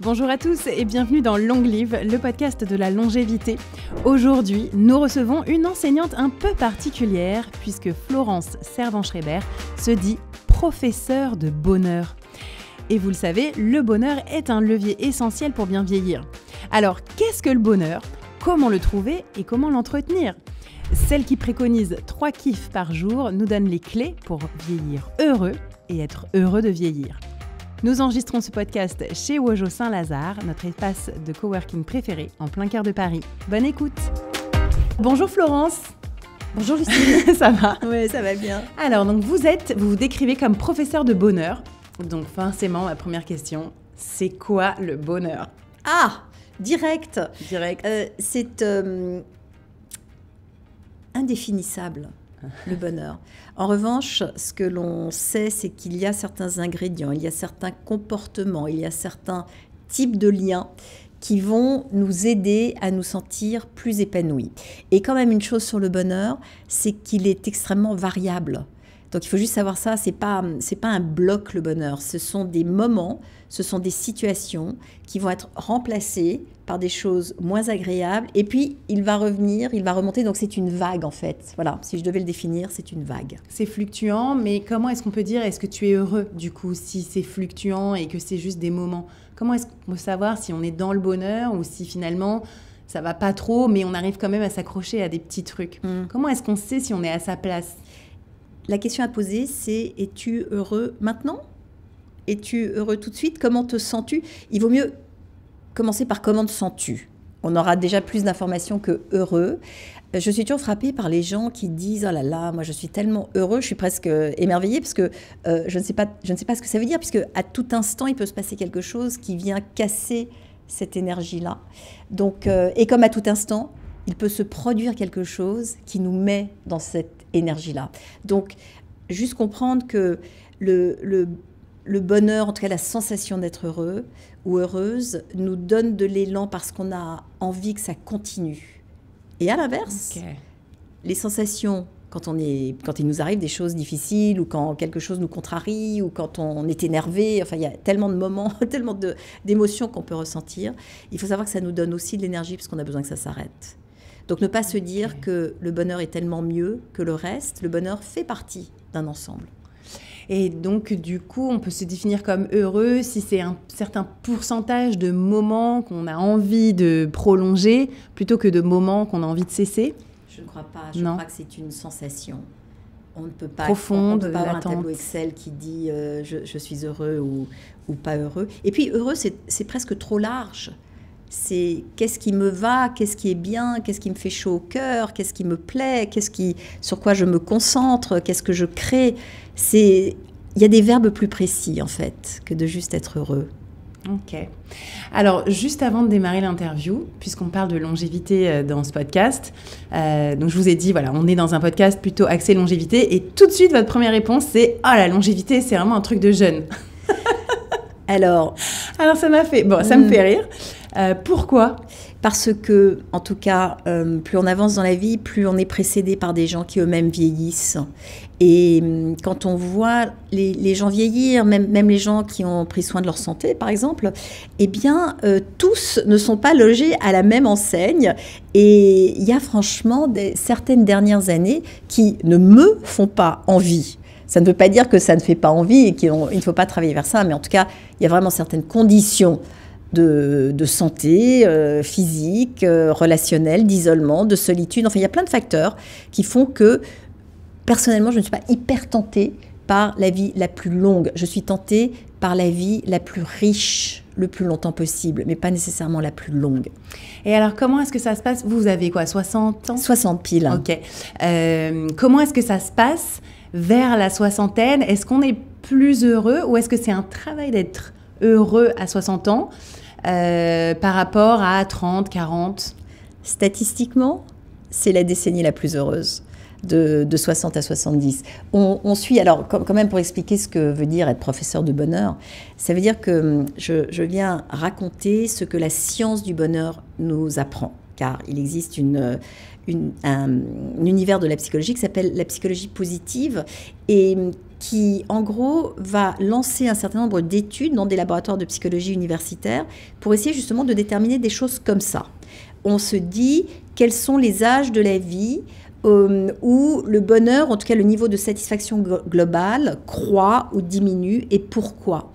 Bonjour à tous et bienvenue dans Long Live, le podcast de la longévité. Aujourd'hui, nous recevons une enseignante un peu particulière puisque Florence Servan-Schreiber se dit professeure de bonheur. Et vous le savez, le bonheur est un levier essentiel pour bien vieillir. Alors, qu'est-ce que le bonheur ? Comment le trouver et comment l'entretenir ? Celle qui préconise 3 kiffs par jour nous donne les clés pour vieillir heureux et être heureux de vieillir. Nous enregistrons ce podcast chez Wojo Saint-Lazare, notre espace de coworking préféré en plein cœur de Paris. Bonne écoute. Bonjour Florence. Bonjour Lucie. Ça va ? Oui, ça va bien. Alors, donc vous vous décrivez comme professeur de bonheur. Donc forcément, ma première question, c'est quoi le bonheur ? Ah, direct. C'est indéfinissable, le bonheur. En revanche, ce que l'on sait, c'est qu'il y a certains ingrédients, il y a certains comportements, il y a certains types de liens qui vont nous aider à nous sentir plus épanouis. Et quand même une chose sur le bonheur, c'est qu'il est extrêmement variable. Donc il faut juste savoir ça, c'est pas un bloc le bonheur, ce sont des moments, ce sont des situations qui vont être remplacées par des choses moins agréables et puis il va revenir, il va remonter, donc c'est une vague en fait. Voilà, si je devais le définir, c'est une vague. C'est fluctuant, mais comment est-ce qu'on peut dire, est-ce que tu es heureux du coup, si c'est fluctuant et que c'est juste des moments ? Comment est-ce qu'on peut savoir si on est dans le bonheur ou si finalement ça va pas trop, mais on arrive quand même à s'accrocher à des petits trucs ? Comment est-ce qu'on sait si on est à sa place ? La question à poser, c'est « es-tu heureux maintenant ? Es-tu heureux tout de suite ? Comment te sens-tu » Il vaut mieux commencer par « comment te sens-tu » ? On aura déjà plus d'informations que « heureux ». Je suis toujours frappée par les gens qui disent « oh là là, moi je suis tellement heureux », je suis presque émerveillée parce que je ne sais pas ce que ça veut dire, puisque à tout instant, il peut se passer quelque chose qui vient casser cette énergie-là. Donc, et comme à tout instant, il peut se produire quelque chose qui nous met dans cette énergie-là. Donc, juste comprendre que le bonheur, en tout cas la sensation d'être heureux ou heureuse, nous donne de l'élan parce qu'on a envie que ça continue. Et à l'inverse, les sensations, quand il nous arrive des choses difficiles ou quand quelque chose nous contrarie ou quand on est énervé, enfin il y a tellement de moments, tellement d'émotions qu'on peut ressentir, il faut savoir que ça nous donne aussi de l'énergie parce qu'on a besoin que ça s'arrête. Donc ne pas se dire que le bonheur est tellement mieux que le reste, le bonheur fait partie d'un ensemble. Et donc du coup, on peut se définir comme heureux si c'est un certain pourcentage de moments qu'on a envie de prolonger plutôt que de moments qu'on a envie de cesser ? Je ne crois pas, je crois que c'est une sensation. On ne peut pas, profonde, on peut pas avoir latente. Un tableau Excel qui dit je suis heureux ou pas heureux. Et puis heureux, c'est presque trop large. C'est qu'est-ce qui me va, qu'est-ce qui est bien, qu'est-ce qui me fait chaud au cœur, qu'est-ce qui me plaît, sur quoi je me concentre, qu'est-ce que je crée. Il y a des verbes plus précis en fait que de juste être heureux. Ok. Alors, juste avant de démarrer l'interview, puisqu'on parle de longévité dans ce podcast, donc je vous ai dit, voilà, on est dans un podcast plutôt axé longévité, et tout de suite, votre première réponse, c'est « Ah, la longévité, c'est vraiment un truc de jeune ». Alors, ça m'a fait... Bon, ça me fait rire. Pourquoi ? Parce que, en tout cas, plus on avance dans la vie, plus on est précédé par des gens qui eux-mêmes vieillissent. Et quand on voit les gens vieillir, même les gens qui ont pris soin de leur santé, par exemple, eh bien, tous ne sont pas logés à la même enseigne. Et il y a franchement certaines dernières années qui ne me font pas envie. Ça ne veut pas dire que ça ne fait pas envie et qu'il ne faut pas travailler vers ça, mais en tout cas, il y a vraiment certaines conditions de santé physique, relationnelle, d'isolement, de solitude. Enfin, il y a plein de facteurs qui font que, personnellement, je ne suis pas hyper tentée par la vie la plus longue. Je suis tentée par la vie la plus riche, le plus longtemps possible, mais pas nécessairement la plus longue. Et alors, comment est-ce que ça se passe ? Vous avez quoi, 60 ans ? 60 piles. Ok. Comment est-ce que ça se passe vers la soixantaine ? Est-ce qu'on est plus heureux ou est-ce que c'est un travail d'être heureux à 60 ans par rapport à 30, 40 ? Statistiquement, c'est la décennie la plus heureuse. De 60 à 70. On suit, alors quand même pour expliquer ce que veut dire être professeur de bonheur, ça veut dire que je viens raconter ce que la science du bonheur nous apprend. Car il existe un univers de la psychologie qui s'appelle la psychologie positive. Et qui, en gros, va lancer un certain nombre d'études dans des laboratoires de psychologie universitaire pour essayer justement de déterminer des choses comme ça. On se dit quels sont les âges de la vie où le bonheur, en tout cas le niveau de satisfaction globale, croît ou diminue et pourquoi.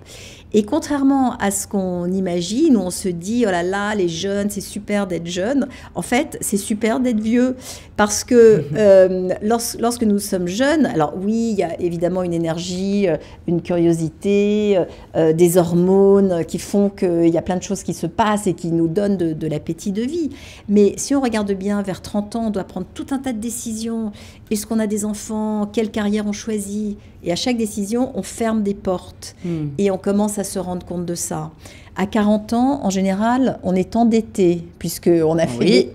Et contrairement à ce qu'on imagine, où on se dit « oh là là, les jeunes, c'est super d'être jeunes », en fait, c'est super d'être vieux. Parce que lorsque nous sommes jeunes, alors oui, il y a évidemment une énergie, une curiosité, des hormones qui font qu'il y a plein de choses qui se passent et qui nous donnent de l'appétit de vie. Mais si on regarde bien, vers 30 ans, on doit prendre tout un tas de décisions. Est-ce qu'on a des enfants? Quelle carrière on choisit? Et à chaque décision, on ferme des portes et on commence à se rendre compte de ça. À 40 ans, en général, on est endetté puisqu'on a fait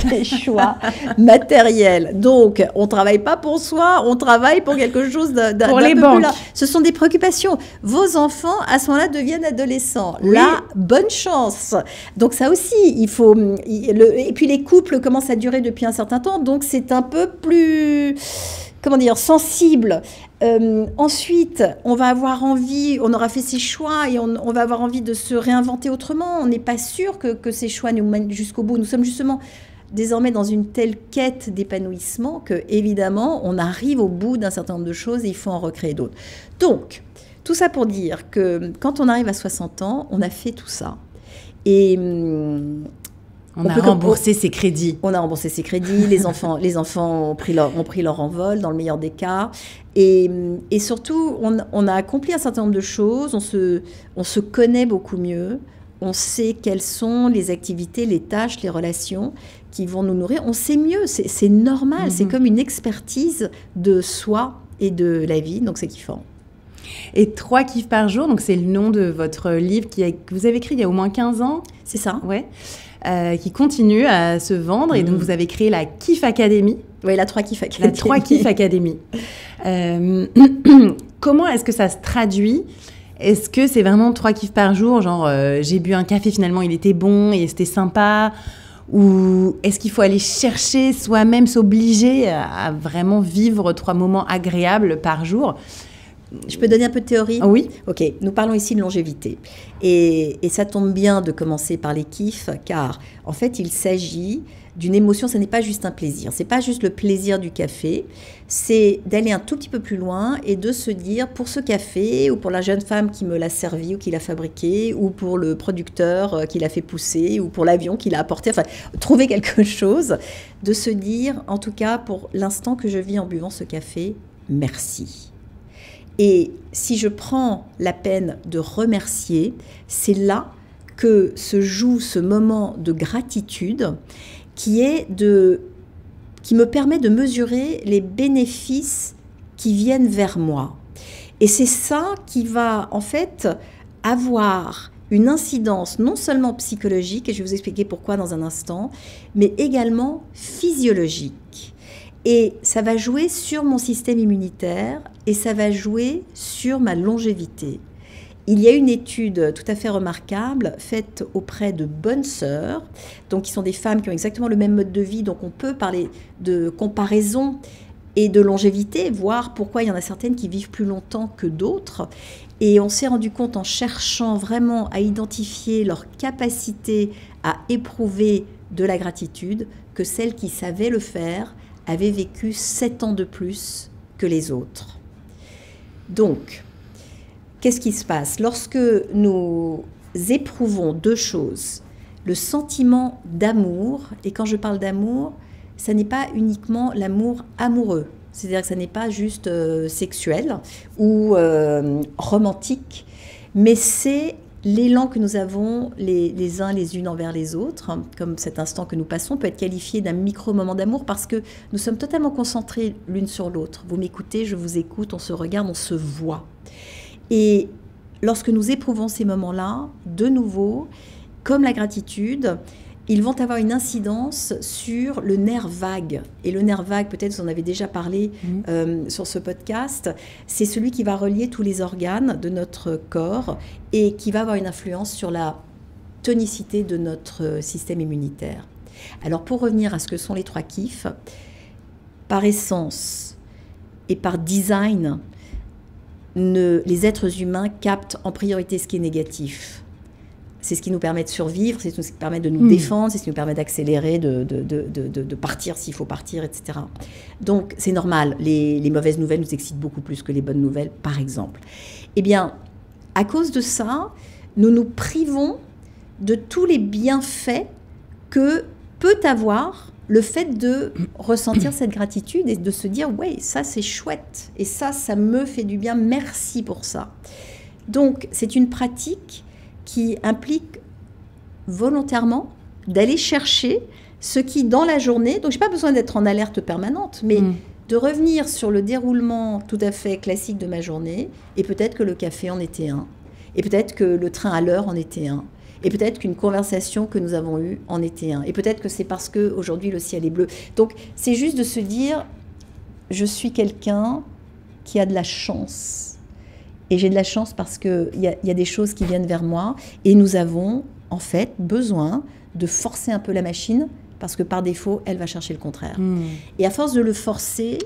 des choix matériels. Donc, on ne travaille pas pour soi, on travaille pour quelque chose d'un peu plus là. Ce sont des préoccupations. Vos enfants, à ce moment-là, deviennent adolescents. Oui. Là, bonne chance. Donc ça aussi, il faut... Et puis les couples commencent à durer depuis un certain temps, donc c'est un peu plus... comment dire, sensible. Ensuite, on va avoir envie, on aura fait ses choix et on va avoir envie de se réinventer autrement. On n'est pas sûr que ces choix nous mènent jusqu'au bout. Nous sommes justement désormais dans une telle quête d'épanouissement que, évidemment, on arrive au bout d'un certain nombre de choses et il faut en recréer d'autres. Donc, tout ça pour dire que quand on arrive à 60 ans, on a fait tout ça. Et... on a remboursé ses crédits. On a remboursé ses crédits, les enfants ont pris leur envol, dans le meilleur des cas. Et surtout, on a accompli un certain nombre de choses, on se connaît beaucoup mieux, on sait quelles sont les activités, les tâches, les relations qui vont nous nourrir. On sait mieux, c'est normal, c'est comme une expertise de soi et de la vie, donc c'est kiffant. Et 3 kiffs par jour, donc c'est le nom de votre livre que vous avez écrit il y a au moins 15 ans. C'est ça. Ouais. Qui continue à se vendre. Et donc, vous avez créé la Kiff Academy. Oui, la 3 Kiff Academy. La 3 Kiff Academy. Comment est-ce que ça se traduit? Est-ce que c'est vraiment 3 kiffs par jour? Genre, j'ai bu un café, finalement, il était bon et c'était sympa? Ou est-ce qu'il faut aller chercher soi-même, s'obliger à vraiment vivre 3 moments agréables par jour? Je peux donner un peu de théorie? Oui. Ok, nous parlons ici de longévité. Et ça tombe bien de commencer par les kiffs, car en fait, il s'agit d'une émotion, ce n'est pas juste un plaisir. Ce n'est pas juste le plaisir du café, c'est d'aller un tout petit peu plus loin et de se dire, pour ce café, ou pour la jeune femme qui me l'a servi ou qui l'a fabriqué, ou pour le producteur qui l'a fait pousser, ou pour l'avion qui l'a apporté, enfin, trouver quelque chose, de se dire, en tout cas, pour l'instant que je vis en buvant ce café, merci. Et si je prends la peine de remercier, c'est là que se joue ce moment de gratitude qui me permet de mesurer les bénéfices qui viennent vers moi. Et c'est ça qui va en fait avoir une incidence non seulement psychologique, et je vais vous expliquer pourquoi dans un instant, mais également physiologique. Et ça va jouer sur mon système immunitaire et ça va jouer sur ma longévité. Il y a une étude tout à fait remarquable faite auprès de bonnes sœurs, donc qui sont des femmes qui ont exactement le même mode de vie, donc on peut parler de comparaison et de longévité, voir pourquoi il y en a certaines qui vivent plus longtemps que d'autres. Et on s'est rendu compte en cherchant vraiment à identifier leur capacité à éprouver de la gratitude que celles qui savaient le faire avaient vécu 7 ans de plus que les autres. Donc, qu'est-ce qui se passe? Lorsque nous éprouvons 2 choses, le sentiment d'amour, et quand je parle d'amour, ça n'est pas uniquement l'amour amoureux, c'est-à-dire que ça n'est pas juste sexuel ou romantique, mais c'est l'élan que nous avons les uns les unes envers les autres, comme cet instant que nous passons, peut être qualifié d'un micro-moment d'amour parce que nous sommes totalement concentrés l'une sur l'autre. Vous m'écoutez, je vous écoute, on se regarde, on se voit. Et lorsque nous éprouvons ces moments-là, de nouveau, comme la gratitude, ils vont avoir une incidence sur le nerf vague. Et le nerf vague, peut-être vous en avez déjà parlé sur ce podcast, c'est celui qui va relier tous les organes de notre corps et qui va avoir une influence sur la tonicité de notre système immunitaire. Alors pour revenir à ce que sont les 3 kiffs, par essence et par design, les êtres humains captent en priorité ce qui est négatif. C'est ce qui nous permet de survivre, c'est ce qui permet de nous défendre, c'est ce qui nous permet d'accélérer, de partir s'il faut partir, etc. Donc, c'est normal. Les mauvaises nouvelles nous excitent beaucoup plus que les bonnes nouvelles, par exemple. Eh bien, à cause de ça, nous nous privons de tous les bienfaits que peut avoir le fait de ressentir cette gratitude et de se dire « ouais, ça c'est chouette et ça me fait du bien, merci pour ça ». Donc, c'est une pratique qui implique volontairement d'aller chercher ce qui, dans la journée, donc je n'ai pas besoin d'être en alerte permanente, mais de revenir sur le déroulement tout à fait classique de ma journée, et peut-être que le café en était un, et peut-être que le train à l'heure en était un, et peut-être qu'une conversation que nous avons eue en était un, et peut-être que c'est parce qu'aujourd'hui le ciel est bleu. Donc c'est juste de se dire, je suis quelqu'un qui a de la chance. Et j'ai de la chance parce qu'il y a des choses qui viennent vers moi et nous avons en fait besoin de forcer un peu la machine parce que par défaut, elle va chercher le contraire. Et à force de le forcer,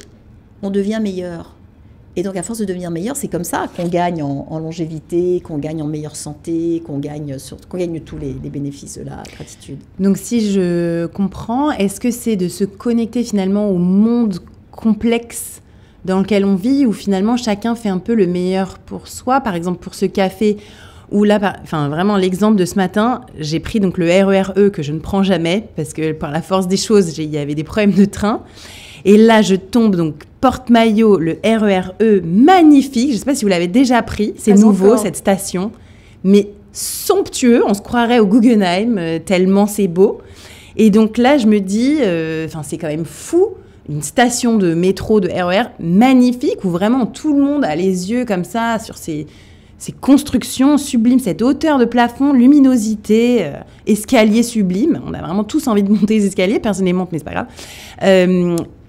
on devient meilleur. Et donc à force de devenir meilleur, c'est comme ça qu'on gagne en longévité, qu'on gagne en meilleure santé, qu'on gagne tous les bénéfices de la gratitude. Donc si je comprends, est-ce que c'est de se connecter finalement au monde complexe dans lequel on vit, où finalement chacun fait un peu le meilleur pour soi. Par exemple, pour ce café, où là, vraiment l'exemple de ce matin, j'ai pris donc le RER-E que je ne prends jamais, parce que par la force des choses, il y avait des problèmes de train. Et là, je tombe donc porte-maillot, le RER-E magnifique. Je ne sais pas si vous l'avez déjà pris, c'est nouveau, encore. Cette station. Mais somptueux, on se croirait au Guggenheim, tellement c'est beau. Et donc là, je me dis, c'est quand même fou. Une station de métro, de RER magnifique, où vraiment tout le monde a les yeux comme ça sur ces constructions sublimes, cette hauteur de plafond, luminosité, escalier sublime. On a vraiment tous envie de monter les escaliers, personne ne les monte, mais c'est pas grave.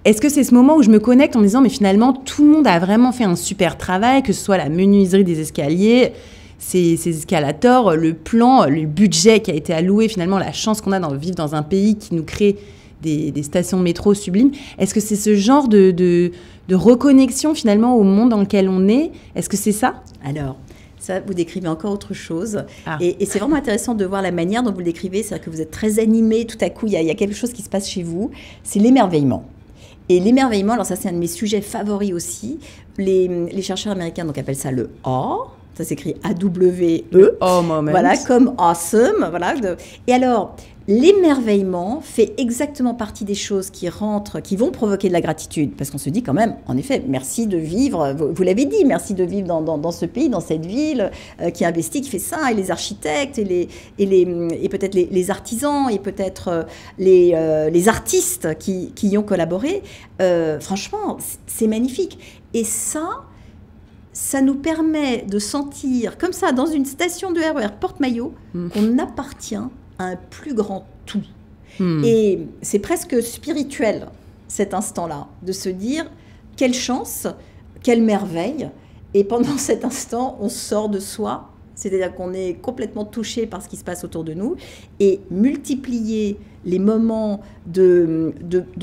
Est-ce que c'est ce moment où je me connecte en me disant, mais finalement, tout le monde a vraiment fait un super travail, que ce soit la menuiserie des escaliers, ces escalators, le plan, le budget qui a été alloué, finalement, la chance qu'on a de vivre dans un pays qui nous crée des stations de métro sublimes. Est-ce que c'est ce genre de reconnexion finalement au monde dans lequel on est? Est-ce que c'est ça? Alors, ça, vous décrivez encore autre chose. Et c'est vraiment intéressant de voir la manière dont vous le décrivez. C'est-à-dire que vous êtes très animé, tout à coup, il y a quelque chose qui se passe chez vous. C'est l'émerveillement. Et l'émerveillement, alors ça, c'est un de mes sujets favoris aussi. Les chercheurs américains donc, appellent ça le awe. Ça s'écrit A-W-E. Oh, moment. Voilà, comme awesome. Voilà. Et alors, l'émerveillement fait exactement partie des choses qui vont provoquer de la gratitude. Parce qu'on se dit quand même, en effet, merci de vivre, vous l'avez dit, merci de vivre dans ce pays, dans cette ville, qui investit, qui fait ça, et les architectes, et peut-être les artisans, et peut-être les artistes qui y ont collaboré. Franchement, c'est magnifique. Et ça nous permet de sentir, comme ça, dans une station de RER porte-maillot, qu'on appartient à un plus grand tout. Et c'est presque spirituel, cet instant-là, de se dire, quelle chance, quelle merveille. Et pendant cet instant, on sort de soi, c'est-à-dire qu'on est complètement touché par ce qui se passe autour de nous, et multiplier les moments de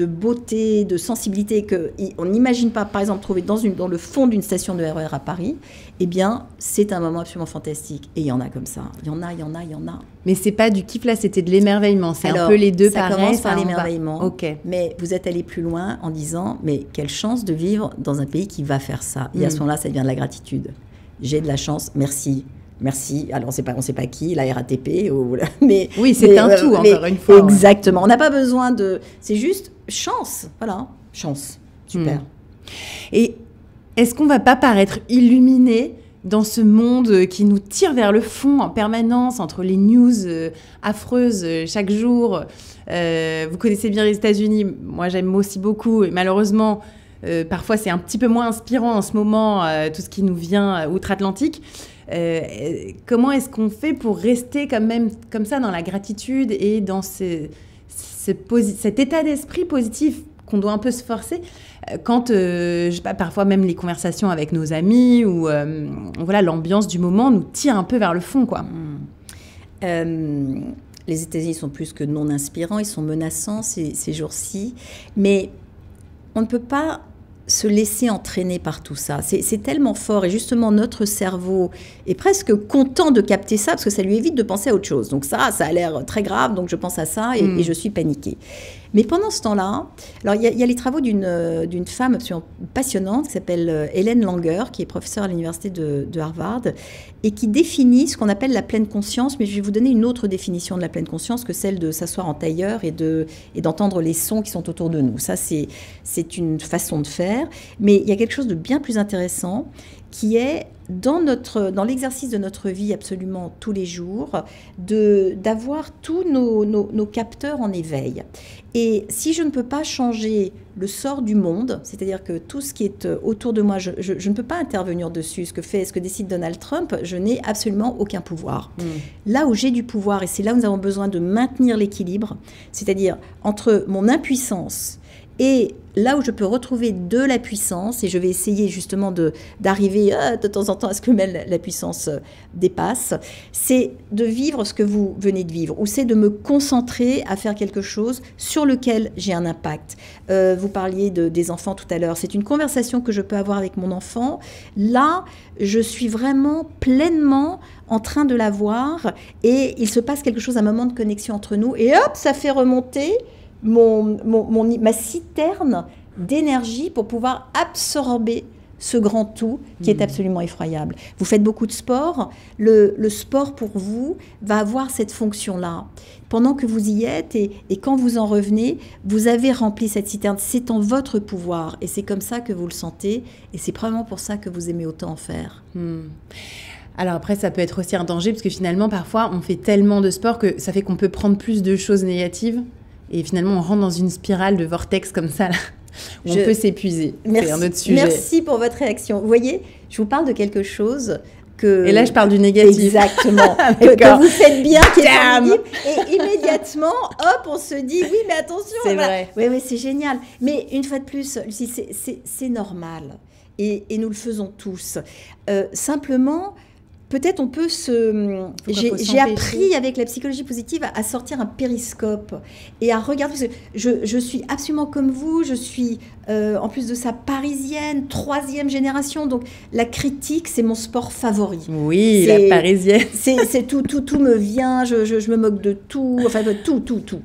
beauté, de sensibilité qu'on n'imagine pas, par exemple, trouver dans le fond d'une station de RER à Paris, eh bien, c'est un moment absolument fantastique. Et il y en a comme ça. Il y en a. Mais c'est pas du kiff, là, c'était de l'émerveillement. C'est un peu les deux pareils. Ça commence par l'émerveillement. Okay. Mais vous êtes allé plus loin en disant, mais quelle chance de vivre dans un pays qui va faire ça. Et à ce moment-là, ça devient de la gratitude. J'ai de la chance, merci. Merci. Alors, on sait pas qui, la RATP. Mais, oui, c'est un tout, encore une fois. Exactement. Ouais. On n'a pas besoin de... C'est juste chance. Voilà. Chance. Super. Et est-ce qu'on ne va pas paraître illuminé dans ce monde qui nous tire vers le fond en permanence, entre les news affreuses chaque jour? Vous connaissez bien les États-Unis. Moi, j'aime aussi beaucoup. Et malheureusement, parfois, c'est un petit peu moins inspirant en ce moment, tout ce qui nous vient outre-Atlantique. Comment est-ce qu'on fait pour rester quand même comme ça dans la gratitude et dans cet état d'esprit positif qu'on doit un peu se forcer quand, je sais pas, parfois même les conversations avec nos amis ou voilà, l'ambiance du moment nous tire un peu vers le fond, quoi. Les États-Unis sont plus que non inspirants, ils sont menaçants ces jours-ci, mais on ne peut pas se laisser entraîner par tout ça. C'est tellement fort et justement notre cerveau est presque content de capter ça parce que ça lui évite de penser à autre chose. Donc ça a l'air très grave, donc je pense à ça et je suis paniquée. Mais pendant ce temps-là, alors il y a les travaux d'une femme absolument passionnante qui s'appelle Hélène Langer, qui est professeure à l'université de Harvard et qui définit ce qu'on appelle la pleine conscience, mais je vais vous donner une autre définition de la pleine conscience que celle de s'asseoir en tailleur et d'entendre les sons qui sont autour de nous. Ça, c'est une façon de faire, mais il y a quelque chose de bien plus intéressant qui est dans l'exercice de notre vie absolument tous les jours, d'avoir tous nos capteurs en éveil. Et si je ne peux pas changer le sort du monde, c'est-à-dire que tout ce qui est autour de moi, je ne peux pas intervenir dessus, ce que décide Donald Trump, je n'ai absolument aucun pouvoir. Là où j'ai du pouvoir, et c'est là où nous avons besoin de maintenir l'équilibre, c'est-à-dire entre mon impuissance et là où je peux retrouver de la puissance, et je vais essayer justement d'arriver de temps en temps à ce que la puissance dépasse, c'est de vivre ce que vous venez de vivre, ou c'est de me concentrer à faire quelque chose sur lequel j'ai un impact. Vous parliez des enfants tout à l'heure, c'est une conversation que je peux avoir avec mon enfant. Là, je suis vraiment pleinement en train de l'avoir, et il se passe quelque chose, un moment de connexion entre nous, et hop, ça fait remonter ma citerne d'énergie pour pouvoir absorber ce grand tout qui est absolument effroyable. Vous faites beaucoup de sport, le sport pour vous va avoir cette fonction-là. Pendant que vous y êtes et quand vous en revenez, vous avez rempli cette citerne, c'est en votre pouvoir et c'est comme ça que vous le sentez et c'est probablement pour ça que vous aimez autant en faire. Alors après, ça peut être aussi un danger parce que finalement, parfois, on fait tellement de sport que ça fait qu'on peut prendre plus de choses négatives. Et finalement, on rentre dans une spirale de vortex comme ça, là, où on peut s'épuiser. C'est un autre sujet. Merci pour votre réaction. Vous voyez, je vous parle de quelque chose que... Et là, je parle du négatif. Exactement. que vous faites bien, qui est formidable. Et immédiatement, hop, on se dit, oui, mais attention. C'est vrai. Oui, c'est génial. Mais une fois de plus, Lucie, c'est normal. Et nous le faisons tous. Simplement... Peut-être on peut j'ai appris avec la psychologie positive à sortir un périscope et à regarder. Parce que je suis absolument comme vous, je suis en plus de ça parisienne, 3e génération, donc la critique c'est mon sport favori. Oui, la parisienne. C'est tout me vient, je me moque de tout, enfin tout.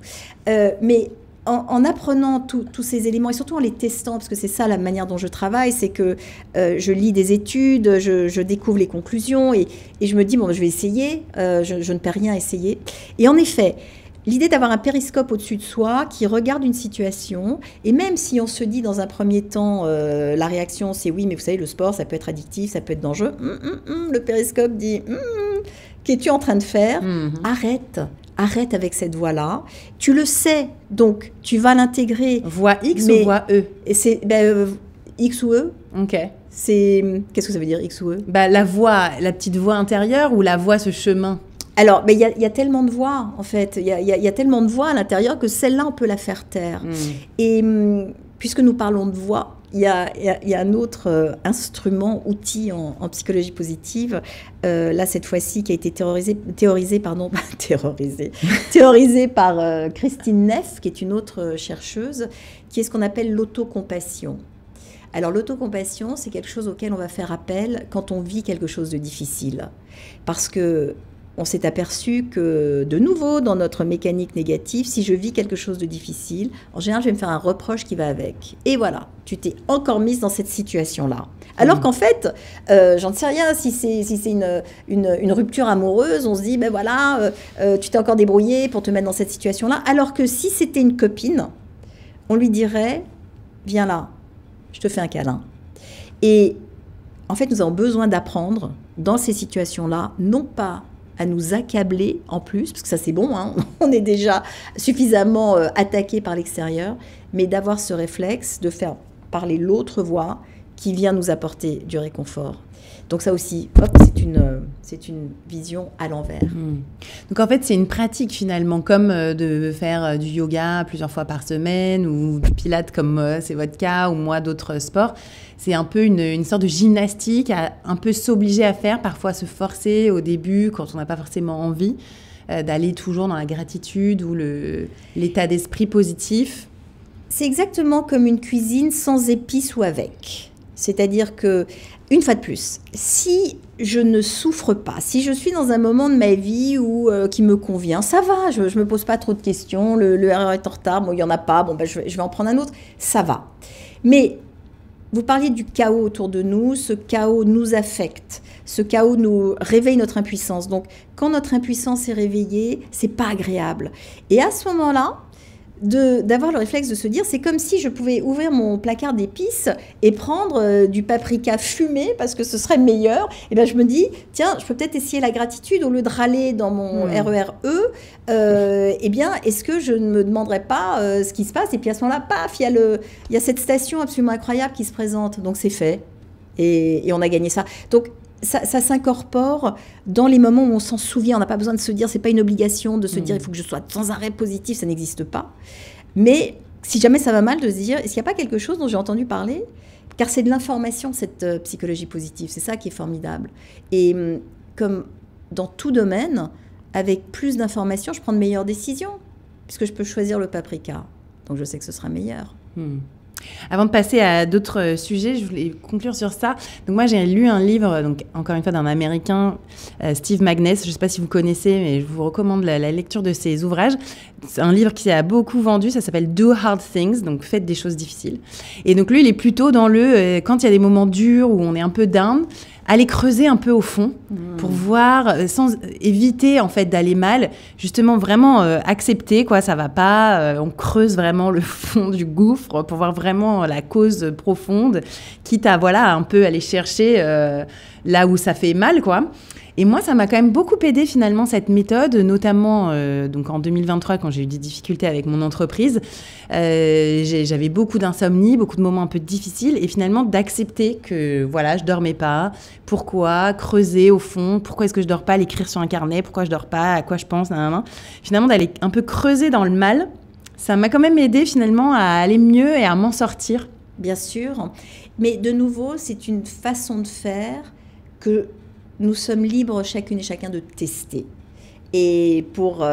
Mais en apprenant tous ces éléments et surtout en les testant, parce que c'est ça la manière dont je travaille, c'est que je lis des études, je découvre les conclusions et je me dis, bon, je vais essayer, je ne perds rien à essayer. Et en effet, l'idée d'avoir un périscope au-dessus de soi qui regarde une situation, et même si on se dit dans un premier temps, la réaction c'est oui, mais vous savez, le sport, ça peut être addictif, ça peut être dangereux, le périscope dit, qu'es-tu en train de faire ? Arrête avec cette voix-là. Tu le sais, donc tu vas l'intégrer. Voix X ou voix E ? Et c'est X ou E. Ok. Qu'est-ce que ça veut dire, X ou E ? La voix, la petite voix intérieure ou la voix, ce chemin ? Alors, il y a tellement de voix, en fait. Il y a tellement de voix à l'intérieur que celle-là, on peut la faire taire. Et puisque nous parlons de voix, il y a un autre instrument, outil en psychologie positive, là cette fois-ci qui a été théorisé par Christine Neff, qui est une autre chercheuse, qui est ce qu'on appelle l'autocompassion. Alors l'autocompassion, c'est quelque chose auquel on va faire appel quand on vit quelque chose de difficile. Parce que on s'est aperçu que, de nouveau, dans notre mécanique négative, si je vis quelque chose de difficile, en général, je vais me faire un reproche qui va avec. Et voilà, tu t'es encore mise dans cette situation-là. Alors qu'en fait, j'en sais rien, si c'est une rupture amoureuse, on se dit, ben voilà, tu t'es encore débrouillée pour te mettre dans cette situation-là. Alors que si c'était une copine, on lui dirait, viens là, je te fais un câlin. Et en fait, nous avons besoin d'apprendre, dans ces situations-là, non pas à nous accabler en plus, parce que ça c'est bon, hein, on est déjà suffisamment attaqué par l'extérieur, mais d'avoir ce réflexe de faire parler l'autre voix qui vient nous apporter du réconfort. Donc ça aussi, c'est une vision à l'envers. Donc en fait, c'est une pratique finalement, comme de faire du yoga plusieurs fois par semaine ou du pilates comme c'est votre cas ou moi d'autres sports. C'est un peu une sorte de gymnastique à un peu s'obliger à faire, parfois se forcer au début quand on n'a pas forcément envie d'aller toujours dans la gratitude ou l'état d'esprit positif. C'est exactement comme une cuisine sans épices ou avec. C'est-à-dire que, une fois de plus, si je ne souffre pas, si je suis dans un moment de ma vie qui me convient, ça va, je ne me pose pas trop de questions, le RER est en retard, bon, il n'y en a pas, bon, je vais en prendre un autre, ça va. Mais vous parliez du chaos autour de nous, ce chaos nous affecte, ce chaos nous réveille notre impuissance. Donc, quand notre impuissance est réveillée, c'est pas agréable. Et à ce moment-là, d'avoir le réflexe de se dire, c'est comme si je pouvais ouvrir mon placard d'épices et prendre du paprika fumé parce que ce serait meilleur. Et bien je me dis, tiens, je peux peut-être essayer la gratitude au lieu de râler dans mon RER E. Eh bien, est-ce que je ne me demanderais pas ce qui se passe? Et puis à ce moment-là, paf, il y a cette station absolument incroyable qui se présente. Donc c'est fait. Et on a gagné ça. Donc ça s'incorpore dans les moments où on s'en souvient. On n'a pas besoin de se dire, c'est pas une obligation de se dire, il faut que je sois sans arrêt positif, ça n'existe pas. Mais si jamais ça va mal, de se dire, est-ce qu'il n'y a pas quelque chose dont j'ai entendu parler? Car c'est de l'information, cette psychologie positive. C'est ça qui est formidable. Et comme dans tout domaine, avec plus d'informations, je prends de meilleures décisions, puisque je peux choisir le paprika. Donc je sais que ce sera meilleur. Avant de passer à d'autres sujets, je voulais conclure sur ça. Donc moi, j'ai lu un livre, donc encore une fois d'un Américain, Steve Magness. Je ne sais pas si vous connaissez, mais je vous recommande la lecture de ses ouvrages. C'est un livre qui a beaucoup vendu. Ça s'appelle Do Hard Things, donc faites des choses difficiles. Et donc lui, il est plutôt dans quand il y a des moments durs où on est un peu down, aller creuser un peu au fond pour voir, sans éviter en fait d'aller mal, justement vraiment accepter quoi, ça va pas, on creuse vraiment le fond du gouffre pour voir vraiment la cause profonde, quitte à un peu aller chercher là où ça fait mal quoi. Et moi, ça m'a quand même beaucoup aidé finalement cette méthode, notamment donc en 2023 quand j'ai eu des difficultés avec mon entreprise. J'avais beaucoup d'insomnie, beaucoup de moments un peu difficiles et finalement d'accepter que je dormais pas. Pourquoi? Creuser au fond. Pourquoi est-ce que je dors pas? L'écrire sur un carnet. Pourquoi je dors pas? À quoi je pense? Finalement, d'aller un peu creuser dans le mal, ça m'a quand même aidé finalement à aller mieux et à m'en sortir. Bien sûr. Mais de nouveau, c'est une façon de faire que nous sommes libres chacune et chacun de tester. Et pour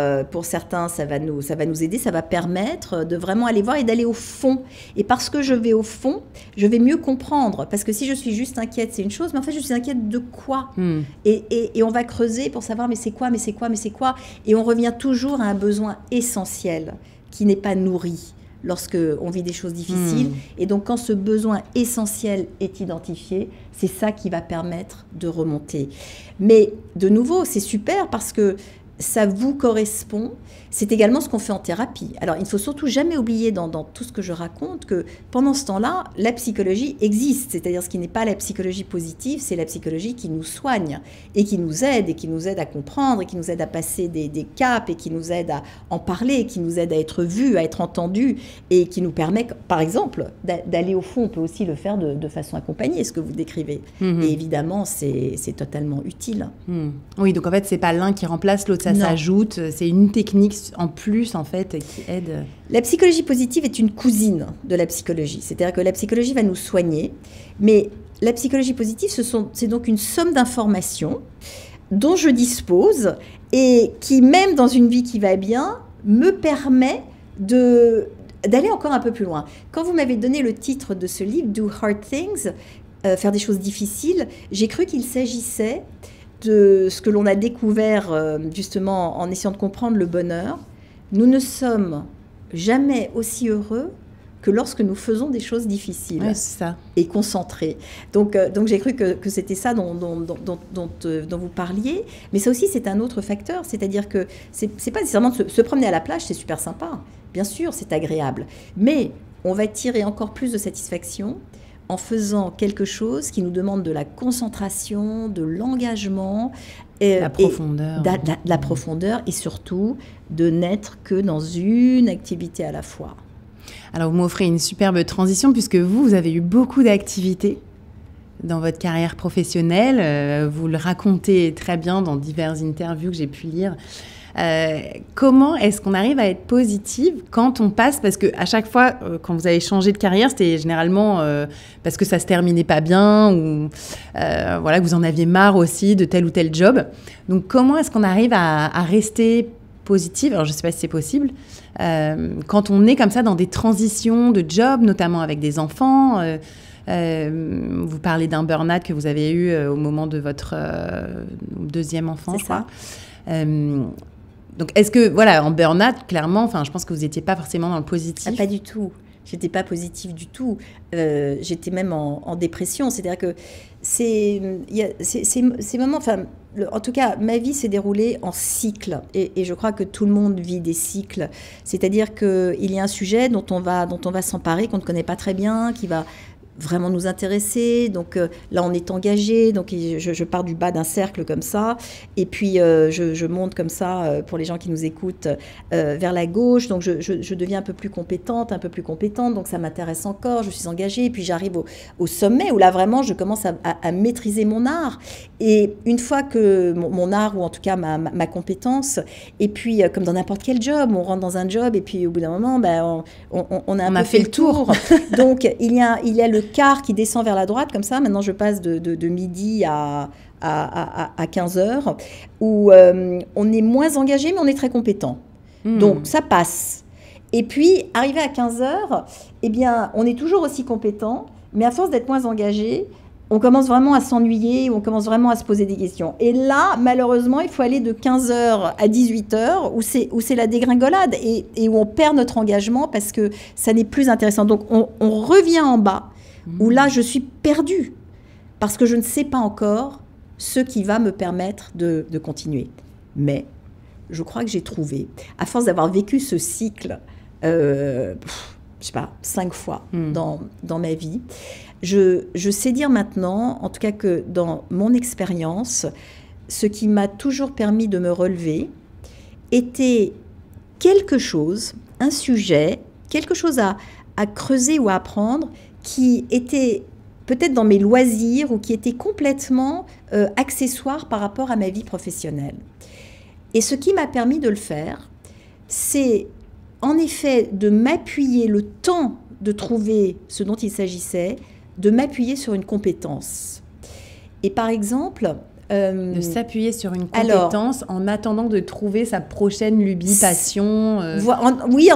certains, ça va nous aider, ça va permettre de vraiment aller voir et d'aller au fond. Et parce que je vais au fond, je vais mieux comprendre. Parce que si je suis juste inquiète, c'est une chose, mais en fait, je suis inquiète de quoi? Et on va creuser pour savoir, mais c'est quoi? Et on revient toujours à un besoin essentiel qui n'est pas nourri lorsqu'on vit des choses difficiles. Et donc, quand ce besoin essentiel est identifié, c'est ça qui va permettre de remonter. Mais de nouveau, c'est super parce que ça vous correspond. C'est également ce qu'on fait en thérapie. Alors, il ne faut surtout jamais oublier dans tout ce que je raconte que pendant ce temps-là, la psychologie existe. C'est-à-dire ce qui n'est pas la psychologie positive, c'est la psychologie qui nous soigne et qui nous aide à comprendre, et qui nous aide à passer des caps, et qui nous aide à en parler, et qui nous aide à être vus, à être entendus, et qui nous permet, par exemple, d'aller au fond. On peut aussi le faire de façon accompagnée, ce que vous décrivez. Et évidemment, c'est totalement utile. Oui, donc en fait, c'est pas l'un qui remplace l'autre, ça s'ajoute. C'est une technique en plus, en fait, qui aide. La psychologie positive est une cousine de la psychologie. C'est-à-dire que la psychologie va nous soigner, mais la psychologie positive, c'est donc une somme d'informations dont je dispose et qui, même dans une vie qui va bien, me permet d'aller encore un peu plus loin. Quand vous m'avez donné le titre de ce livre, Do Hard Things, faire des choses difficiles, j'ai cru qu'il s'agissait de ce que l'on a découvert justement en essayant de comprendre le bonheur. Nous ne sommes jamais aussi heureux que lorsque nous faisons des choses difficiles et concentrées. Donc j'ai cru que c'était ça dont vous parliez. Mais ça aussi, c'est un autre facteur. C'est-à-dire que c'est pas nécessairement de se promener à la plage, c'est super sympa. Bien sûr, c'est agréable. Mais on va tirer encore plus de satisfaction en faisant quelque chose qui nous demande de la concentration, de l'engagement, la profondeur. De la profondeur et surtout de n'être que dans une activité à la fois. Alors vous m'offrez une superbe transition puisque vous avez eu beaucoup d'activités dans votre carrière professionnelle. Vous le racontez très bien dans diverses interviews que j'ai pu lire. Comment est-ce qu'on arrive à être positive quand on passe, parce qu'à chaque fois, quand vous avez changé de carrière, c'était généralement parce que ça se terminait pas bien ou que vous en aviez marre aussi de tel ou tel job. Donc comment est-ce qu'on arrive à rester positive, alors je ne sais pas si c'est possible, quand on est comme ça dans des transitions de job, notamment avec des enfants. Vous parlez d'un burn-out que vous avez eu au moment de votre deuxième enfant, je crois. Donc, est-ce que, voilà, en burn-out, clairement, je pense que vous n'étiez pas forcément dans le positif. Pas du tout. J'étais pas positive du tout. J'étais même en dépression. C'est-à-dire que ces moments... En tout cas, ma vie s'est déroulée en cycle. Et je crois que tout le monde vit des cycles. C'est-à-dire qu'il y a un sujet dont on va s'emparer, qu'on ne connaît pas très bien, qui va vraiment nous intéresser. Donc là, on est engagé. Donc je pars du bas d'un cercle comme ça. Et puis, je monte comme ça, pour les gens qui nous écoutent, vers la gauche. Donc je deviens un peu plus compétente. Donc ça m'intéresse encore. Je suis engagée. Et puis j'arrive au sommet où là, vraiment, je commence à maîtriser mon art. Et une fois que mon art, ou en tout cas ma compétence, et puis comme dans n'importe quel job, on rentre dans un job et puis au bout d'un moment, on a fait le tour. Donc il y a le quart qui descend vers la droite, comme ça. Maintenant, je passe de midi à 15 heures, où on est moins engagé, mais on est très compétent. Donc, ça passe. Et puis, arrivé à 15 heures, eh bien, on est toujours aussi compétent, mais à force d'être moins engagé, on commence vraiment à s'ennuyer, on commence vraiment à se poser des questions. Et là, malheureusement, il faut aller de 15 heures à 18 heures, où c'est la dégringolade, et où on perd notre engagement parce que ça n'est plus intéressant. Donc, on revient en bas, où là, je suis perdue, parce que je ne sais pas encore ce qui va me permettre de continuer. Mais je crois que j'ai trouvé, à force d'avoir vécu ce cycle, je sais pas, 5 fois dans ma vie, je sais dire maintenant, en tout cas que dans mon expérience, ce qui m'a toujours permis de me relever était quelque chose, un sujet, quelque chose à creuser ou à apprendre, qui était peut-être dans mes loisirs ou qui était complètement accessoire par rapport à ma vie professionnelle. Et ce qui m'a permis de le faire, c'est en effet de m'appuyer, le temps de trouver ce dont il s'agissait, de m'appuyer sur une compétence. Et par exemple... de s'appuyer sur une compétence en attendant de trouver sa prochaine lubie, passion, envie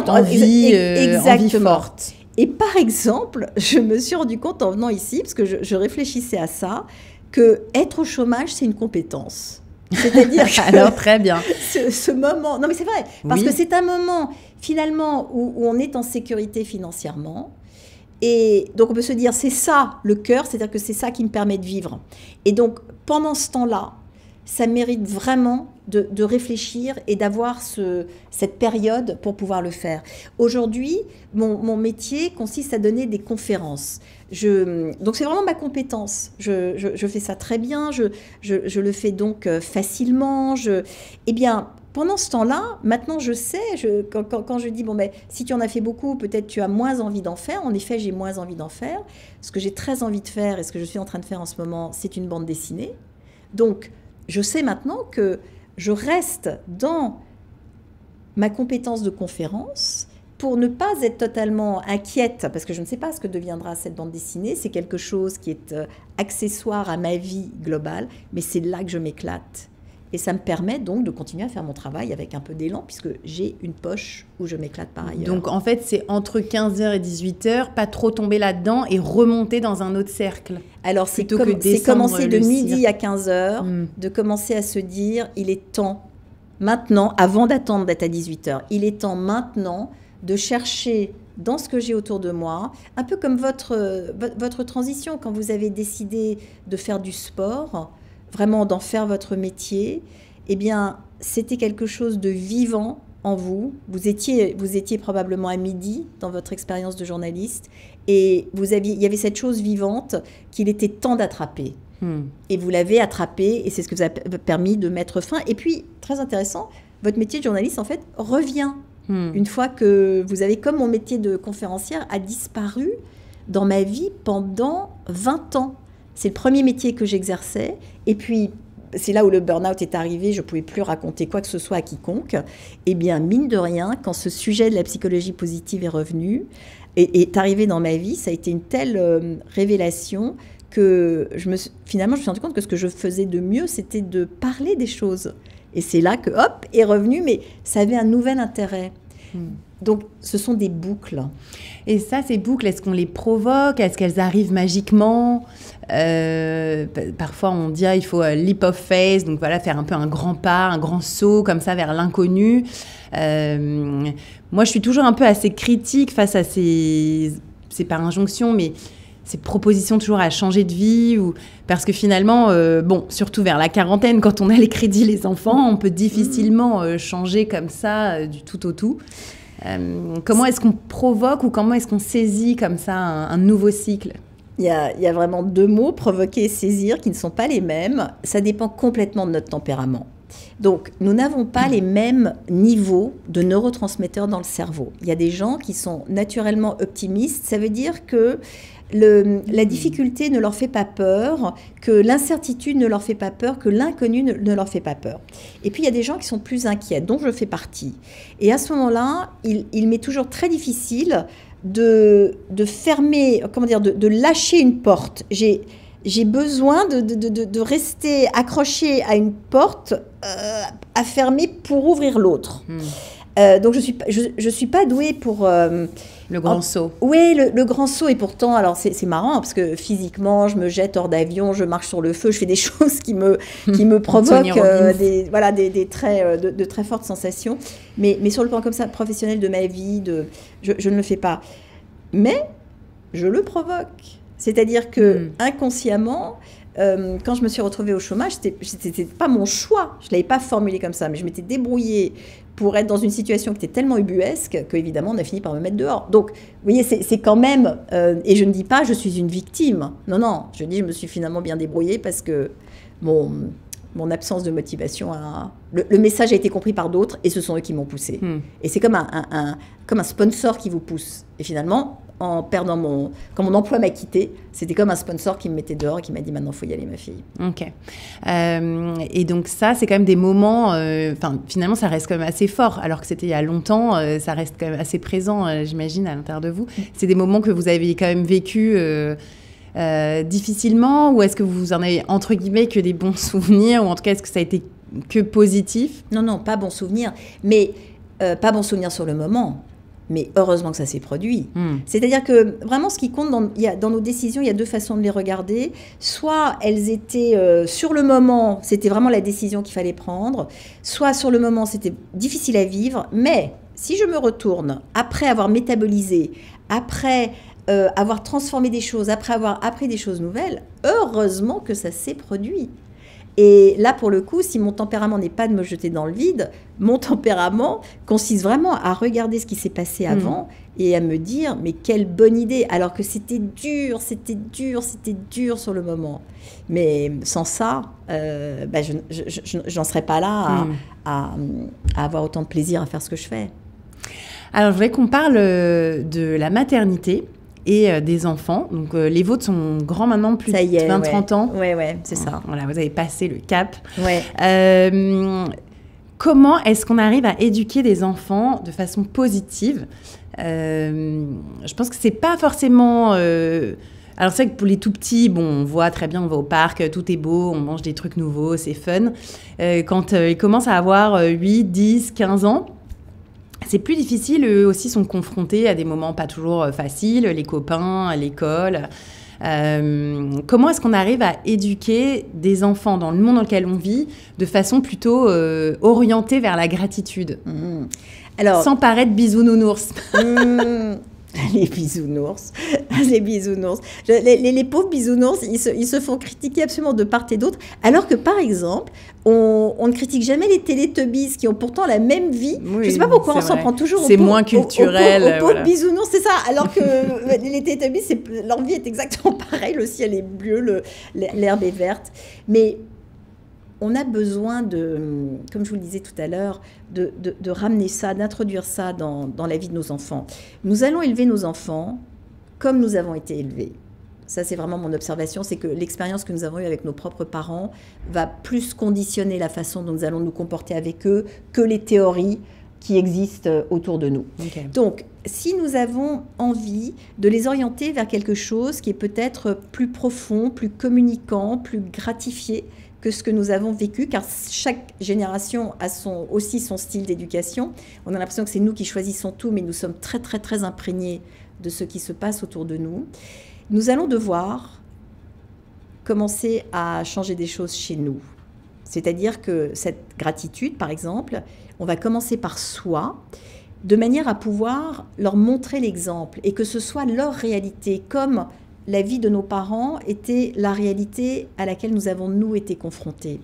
forte. Et par exemple, je me suis rendu compte en venant ici, parce que je réfléchissais à ça, que être au chômage, c'est une compétence. C'est-à-dire que alors très bien. Ce moment, non mais c'est vrai, parce que c'est un moment finalement où on est en sécurité financièrement. Et donc on peut se dire c'est ça le cœur, c'est-à-dire que c'est ça qui me permet de vivre. Et donc pendant ce temps-là, ça mérite vraiment de réfléchir et d'avoir cette période pour pouvoir le faire. Aujourd'hui, mon métier consiste à donner des conférences. Donc c'est vraiment ma compétence. Je fais ça très bien, je le fais donc facilement. Eh bien, pendant ce temps-là, maintenant je sais, quand je dis, si tu en as fait beaucoup, peut-être tu as moins envie d'en faire. En effet, j'ai moins envie d'en faire. Ce que j'ai très envie de faire et ce que je suis en train de faire en ce moment, c'est une bande dessinée. Donc, je sais maintenant que je reste dans ma compétence de conférence pour ne pas être totalement inquiète, parce que je ne sais pas ce que deviendra cette bande dessinée. C'est quelque chose qui est accessoire à ma vie globale, mais c'est là que je m'éclate. Et ça me permet donc de continuer à faire mon travail avec un peu d'élan, puisque j'ai une poche où je m'éclate par ailleurs. Donc en fait, c'est entre 15h et 18h, pas trop tomber là-dedans et remonter dans un autre cercle. Alors c'est commencer de midi à 15h, de commencer à se dire, il est temps maintenant, avant d'attendre d'être à 18h, il est temps maintenant de chercher dans ce que j'ai autour de moi, un peu comme votre transition, quand vous avez décidé de faire du sport, vraiment d'en faire votre métier, eh bien, c'était quelque chose de vivant en vous. Vous étiez probablement à midi dans votre expérience de journaliste et il y avait cette chose vivante qu'il était temps d'attraper. Et vous l'avez attrapé et c'est ce que vous a permis de mettre fin. Et puis, très intéressant, votre métier de journaliste, en fait, revient. Une fois que vous avez, comme mon métier de conférencière, a disparu dans ma vie pendant 20 ans. C'est le premier métier que j'exerçais. Et puis, c'est là où le burn-out est arrivé. Je ne pouvais plus raconter quoi que ce soit à quiconque. Eh bien, mine de rien, quand ce sujet de la psychologie positive est revenu, et est arrivé dans ma vie, ça a été une telle révélation que finalement, je me suis rendu compte que ce que je faisais de mieux, c'était de parler des choses. Et c'est là que, hop, est revenu, mais ça avait un nouvel intérêt. Donc, ce sont des boucles. Et ça, ces boucles, est-ce qu'on les provoque? Est-ce qu'elles arrivent magiquement? Parfois, on dit il faut leap of faith, donc voilà, faire un peu un grand pas, un grand saut comme ça vers l'inconnu. Moi, je suis toujours un peu assez critique face à ces... C'est pas injonction, mais ces propositions toujours à changer de vie, parce que finalement, surtout vers la quarantaine, quand on a les crédits, les enfants, on peut difficilement changer comme ça du tout au tout. Comment est-ce qu'on provoque ou comment est-ce qu'on saisit comme ça un nouveau cycle? Il y a vraiment 2 mots, provoquer et saisir, qui ne sont pas les mêmes. Ça dépend complètement de notre tempérament. Donc, nous n'avons pas les mêmes niveaux de neurotransmetteurs dans le cerveau. Il y a des gens qui sont naturellement optimistes. Ça veut dire que la difficulté ne leur fait pas peur, que l'incertitude ne leur fait pas peur, que l'inconnu ne leur fait pas peur. Et puis, il y a des gens qui sont plus inquiets, dont je fais partie. Et à ce moment-là, il m'est toujours très difficile de fermer, de lâcher une porte. J'ai besoin de rester accroché à une porte à fermer pour ouvrir l'autre. Donc, je suis pas douée pour... le grand saut. Oui, le grand saut. Et pourtant, alors c'est marrant, parce que physiquement, je me jette hors d'avion, je marche sur le feu, je fais des choses qui me provoquent de très fortes sensations. Mais sur le plan comme ça, professionnel de ma vie, je ne le fais pas. Mais je le provoque. C'est-à-dire que inconsciemment, quand je me suis retrouvée au chômage, c'était pas mon choix. Je l'avais pas formulé comme ça, mais je m'étais débrouillée pour être dans une situation qui était tellement ubuesque qu'évidemment, on a fini par me mettre dehors. Donc, vous voyez, c'est quand même... et je ne dis pas, je suis une victime. Non, je dis, je me suis finalement bien débrouillée parce que mon absence de motivation le message a été compris par d'autres et ce sont eux qui m'ont poussé. Et c'est comme un sponsor qui vous pousse. Et finalement, quand mon emploi m'a quitté, c'était comme un sponsor qui me mettait dehors et qui m'a dit maintenant il faut y aller ma fille. Ok. Et donc ça c'est quand même des moments, finalement ça reste quand même assez fort alors que c'était il y a longtemps, ça reste quand même assez présent j'imagine à l'intérieur de vous. C'est des moments que vous avez quand même vécu difficilement, ou est-ce que vous en avez entre guillemets que des bons souvenirs, ou en tout cas est-ce que ça a été que positif? Non, pas bons souvenirs, mais pas bons souvenirs sur le moment. Mais heureusement que ça s'est produit. C'est-à-dire que vraiment, ce qui compte dans nos décisions, il y a 2 façons de les regarder. Soit elles étaient sur le moment, c'était vraiment la décision qu'il fallait prendre. Soit sur le moment, c'était difficile à vivre. Mais si je me retourne, après avoir métabolisé, après avoir transformé des choses, après avoir appris des choses nouvelles, heureusement que ça s'est produit. Et là, pour le coup, si mon tempérament n'est pas de me jeter dans le vide, mon tempérament consiste vraiment à regarder ce qui s'est passé avant et à me dire, mais quelle bonne idée, alors que c'était dur sur le moment. Mais sans ça, je n'en serais pas là à avoir autant de plaisir à faire ce que je fais. Alors, je voudrais qu'on parle de la maternité et des enfants. Donc, les vôtres sont grands maintenant, plus de 20-30 ans. Oui, c'est ça. Voilà, vous avez passé le cap. Ouais. Comment est-ce qu'on arrive à éduquer des enfants de façon positive? Je pense que c'est pas forcément... Alors, c'est vrai que pour les tout petits, on voit très bien, on va au parc, tout est beau, on mange des trucs nouveaux, c'est fun. Quand ils commencent à avoir 8, 10, 15 ans, c'est plus difficile, eux aussi sont confrontés à des moments pas toujours faciles, les copains, l'école. Comment est-ce qu'on arrive à éduquer des enfants dans le monde dans lequel on vit de façon plutôt orientée vers la gratitude, Alors, sans paraître bisounours? Les bisounours. Les pauvres bisounours, ils se font critiquer absolument de part et d'autre, alors que, par exemple, on ne critique jamais les Télétubbies qui ont pourtant la même vie. Oui, je ne sais pas pourquoi on s'en prend toujours c'est moins culturel, aux pauvres bisounours, c'est ça, alors que les Télétubbies, leur vie est exactement pareille, le ciel est bleu, l'herbe est verte. Mais on a besoin comme je vous le disais tout à l'heure, de ramener ça, d'introduire ça dans la vie de nos enfants. Nous allons élever nos enfants comme nous avons été élevés. Ça, c'est vraiment mon observation, c'est que l'expérience que nous avons eue avec nos propres parents va plus conditionner la façon dont nous allons nous comporter avec eux que les théories qui existent autour de nous. Okay. Donc, si nous avons envie de les orienter vers quelque chose qui est peut-être plus profond, plus communicant, plus gratifié que ce que nous avons vécu, car chaque génération a aussi son style d'éducation. On a l'impression que c'est nous qui choisissons tout, mais nous sommes très, très, très imprégnés de ce qui se passe autour de nous. Nous allons devoir commencer à changer des choses chez nous. C'est-à-dire que cette gratitude, par exemple, on va commencer par soi, de manière à pouvoir leur montrer l'exemple et que ce soit leur réalité, comme la vie de nos parents était la réalité à laquelle nous avons, nous, été confrontés.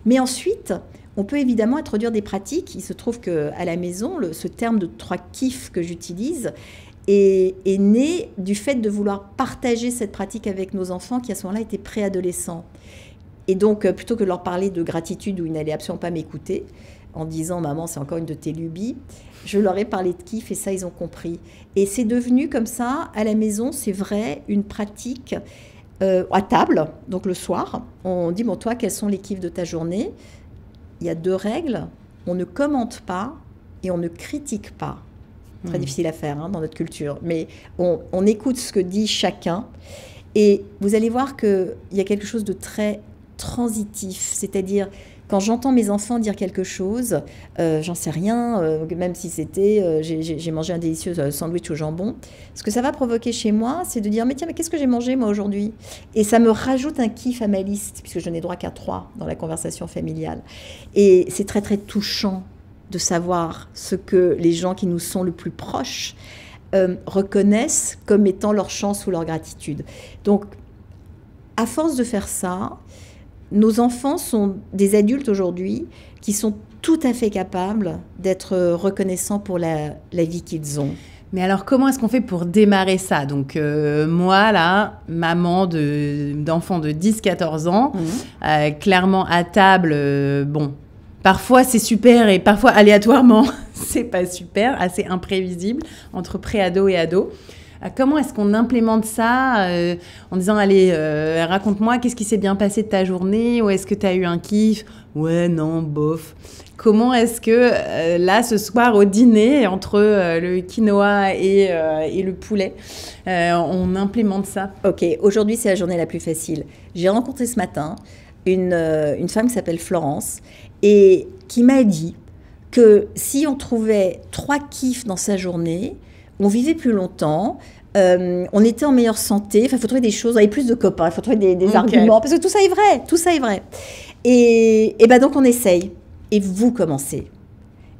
Mais ensuite, on peut évidemment introduire des pratiques. Il se trouve qu'à la maison, ce terme de 3 kiffs que j'utilise est né du fait de vouloir partager cette pratique avec nos enfants qui, à ce moment-là, étaient préadolescents. Et donc, plutôt que de leur parler de gratitude où ils n'allaient absolument pas m'écouter, en disant « Maman, c'est encore une de tes lubies », je leur ai parlé de kiff et ça, ils ont compris. Et c'est devenu comme ça, à la maison, c'est vrai, une pratique à table, donc le soir. On dit « Bon, toi, quels sont les kiffs de ta journée ?» Il y a 2 règles. On ne commente pas et on ne critique pas. Très difficile à faire dans notre culture. Mais on écoute ce que dit chacun. Et vous allez voir qu'il y a quelque chose de très transitif. C'est-à-dire, quand j'entends mes enfants dire quelque chose, j'en sais rien, même si c'était j'ai mangé un délicieux sandwich au jambon, ce que ça va provoquer chez moi, c'est de dire mais tiens, mais qu'est-ce que j'ai mangé moi aujourd'hui? Et ça me rajoute un kiff à ma liste, puisque je n'ai droit qu'à 3 dans la conversation familiale. Et c'est très très touchant de savoir ce que les gens qui nous sont le plus proches reconnaissent comme étant leur chance ou leur gratitude. Donc, à force de faire ça, nos enfants sont des adultes aujourd'hui qui sont tout à fait capables d'être reconnaissants pour la vie qu'ils ont. Mais alors, comment est-ce qu'on fait pour démarrer ça? Donc, moi, là, maman d'enfants de 10-14 ans, clairement à table, bon, parfois c'est super et parfois aléatoirement, c'est pas super, assez imprévisible entre pré-ado et ado. Comment est-ce qu'on implémente ça en disant, allez, raconte-moi, qu'est-ce qui s'est bien passé de ta journée? Ou est-ce que tu as eu un kiff? Ouais, non, bof. Comment est-ce que, là, ce soir, au dîner, entre le quinoa et le poulet, on implémente ça? Ok, aujourd'hui, c'est la journée la plus facile. J'ai rencontré ce matin une femme qui s'appelle Florence et qui m'a dit que si on trouvait 3 kiffs dans sa journée, on vivait plus longtemps, on était en meilleure santé, il faut trouver des choses, il y avait plus de copains, il faut trouver des arguments, parce que tout ça est vrai. Et ben donc on essaye, et vous commencez.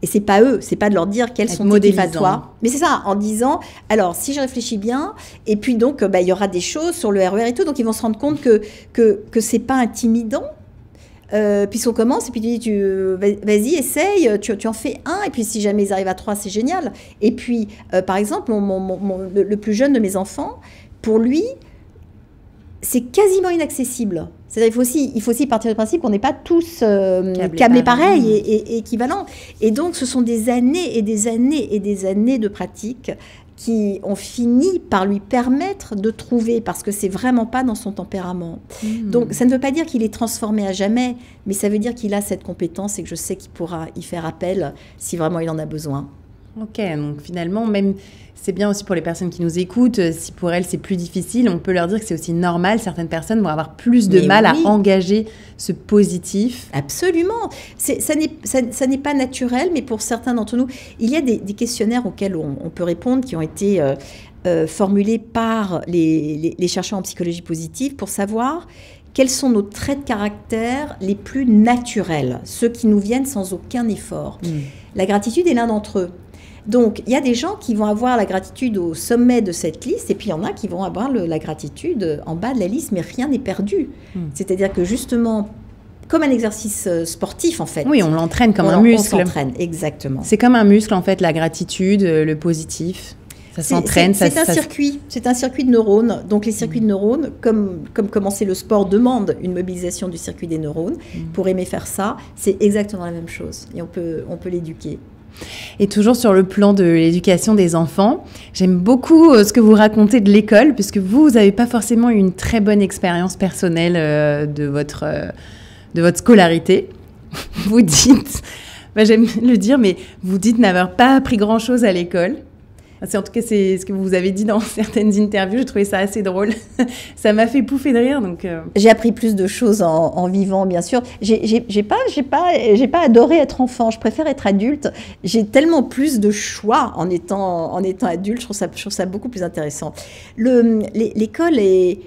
Et c'est pas eux, c'est pas de leur dire quels sont tes kiffs à toi, mais c'est ça, en disant, alors si je réfléchis bien, et puis donc il y aura des choses sur le RER et tout, donc ils vont se rendre compte que c'est pas intimidant. Puis on commence, et puis tu dis, vas-y, essaye, tu en fais 1, et puis si jamais ils arrivent à 3, c'est génial. Et puis, par exemple, le plus jeune de mes enfants, pour lui, c'est quasiment inaccessible. C'est-à-dire il faut aussi partir du principe qu'on n'est pas tous câblés pareil et équivalents. Et donc, ce sont des années et des années et des années de pratique qui ont fini par lui permettre de trouver, parce que c'est vraiment pas dans son tempérament. Donc, ça ne veut pas dire qu'il est transformé à jamais, mais ça veut dire qu'il a cette compétence et que je sais qu'il pourra y faire appel si vraiment il en a besoin. Ok, donc finalement, même c'est bien aussi pour les personnes qui nous écoutent, si pour elles c'est plus difficile, on peut leur dire que c'est aussi normal, certaines personnes vont avoir plus de mal à engager ce positif. Absolument, ça n'est pas naturel, mais pour certains d'entre nous, il y a des questionnaires auxquels on peut répondre qui ont été formulés par les chercheurs en psychologie positive pour savoir quels sont nos traits de caractère les plus naturels, ceux qui nous viennent sans aucun effort. La gratitude est l'un d'entre eux. Donc, il y a des gens qui vont avoir la gratitude au sommet de cette liste, et puis il y en a qui vont avoir la gratitude en bas de la liste, mais rien n'est perdu. C'est-à-dire que justement, comme un exercice sportif, en fait. Oui, on l'entraîne comme un muscle. On s'entraîne, exactement. C'est comme un muscle, en fait, la gratitude, le positif. Ça s'entraîne. C'est un circuit de neurones. Donc, les circuits de neurones, comme commencer le sport demande une mobilisation du circuit des neurones, pour aimer faire ça, c'est exactement la même chose. Et on peut l'éduquer. Et toujours sur le plan de l'éducation des enfants, j'aime beaucoup ce que vous racontez de l'école, puisque vous n'avez pas forcément eu une très bonne expérience personnelle de votre scolarité. Vous dites, Bah, j'aime le dire, mais vous dites n'avoir pas appris grand-chose à l'école. En tout cas, c'est ce que vous avez dit dans certaines interviews. J'ai trouvé ça assez drôle. Ça m'a fait pouffer de rire. Donc, J'ai appris plus de choses en vivant, bien sûr. J'ai pas adoré être enfant. Je préfère être adulte. J'ai tellement plus de choix en étant adulte. Je trouve ça beaucoup plus intéressant. L'école est...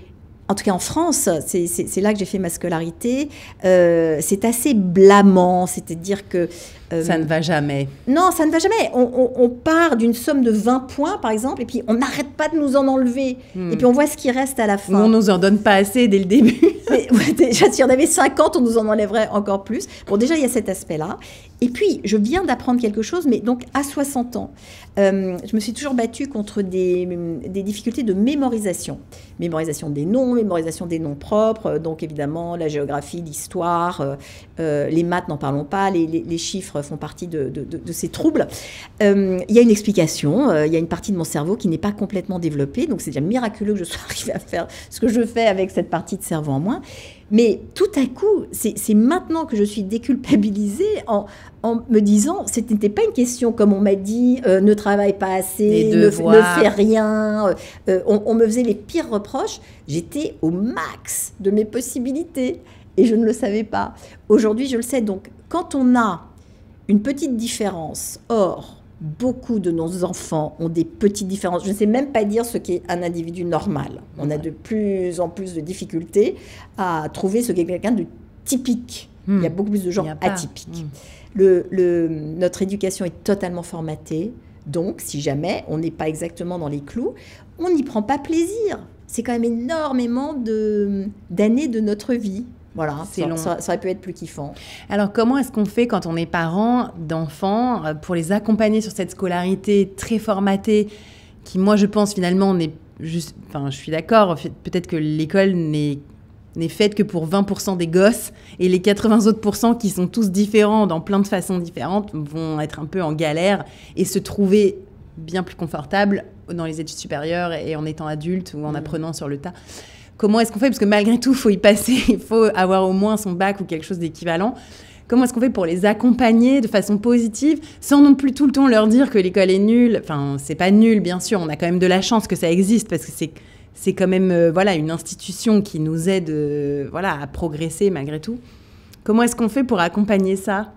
En tout cas, en France, c'est là que j'ai fait ma scolarité. C'est assez blâmant, c'est-à-dire que... ça ne va jamais. Non, ça ne va jamais. On part d'une somme de 20 points, par exemple, et puis on n'arrête pas de nous en enlever. Et puis on voit ce qui reste à la fin. On ne nous en donne pas assez dès le début. Mais, ouais, déjà, si on avait 50, on nous en enlèverait encore plus. Bon, déjà, il y a cet aspect-là. Et puis, je viens d'apprendre quelque chose, mais donc à 60 ans, je me suis toujours battue contre des difficultés de mémorisation. Mémorisation des noms, mémorisation des noms propres, donc évidemment la géographie, l'histoire, les maths, n'en parlons pas, les chiffres font partie de ces troubles. Il y a une explication, il y a une partie de mon cerveau qui n'est pas complètement développée, donc c'est déjà miraculeux que je sois arrivée à faire ce que je fais avec cette partie de cerveau en moins. Mais tout à coup, c'est maintenant que je suis déculpabilisée en me disant, ce n'était pas une question, comme on m'a dit, ne travaille pas assez, ne fais rien. On me faisait les pires reproches. J'étais au max de mes possibilités et je ne le savais pas. Aujourd'hui, je le sais. Donc, quand on a une petite différence, beaucoup de nos enfants ont des petites différences. Je ne sais même pas dire ce qu'est un individu normal. On a de plus en plus de difficultés à trouver ce qu'est quelqu'un de typique. Il y a beaucoup plus de gens atypiques. Notre éducation est totalement formatée. Donc, si jamais on n'est pas exactement dans les clous, on n'y prend pas plaisir. C'est quand même énormément d'années de notre vie. Voilà, ça aurait pu être plus kiffant. Alors, comment est-ce qu'on fait quand on est parent d'enfants pour les accompagner sur cette scolarité très formatée qui, moi, je pense, finalement, n'est juste... Enfin, je suis d'accord, peut-être que l'école n'est faite que pour 20% des gosses et les 80 autres pourcents qui sont tous différents dans plein de façons différentes vont être un peu en galère et se trouver bien plus confortables dans les études supérieures et en étant adulte ou en apprenant sur le tas. Comment est-ce qu'on fait ? Parce que malgré tout, il faut y passer, il faut avoir au moins son bac ou quelque chose d'équivalent. Comment est-ce qu'on fait pour les accompagner de façon positive, sans non plus tout le temps leur dire que l'école est nulle ? Enfin, c'est pas nul, bien sûr, on a quand même de la chance que ça existe, parce que c'est quand même une institution qui nous aide à progresser malgré tout. Comment est-ce qu'on fait pour accompagner ça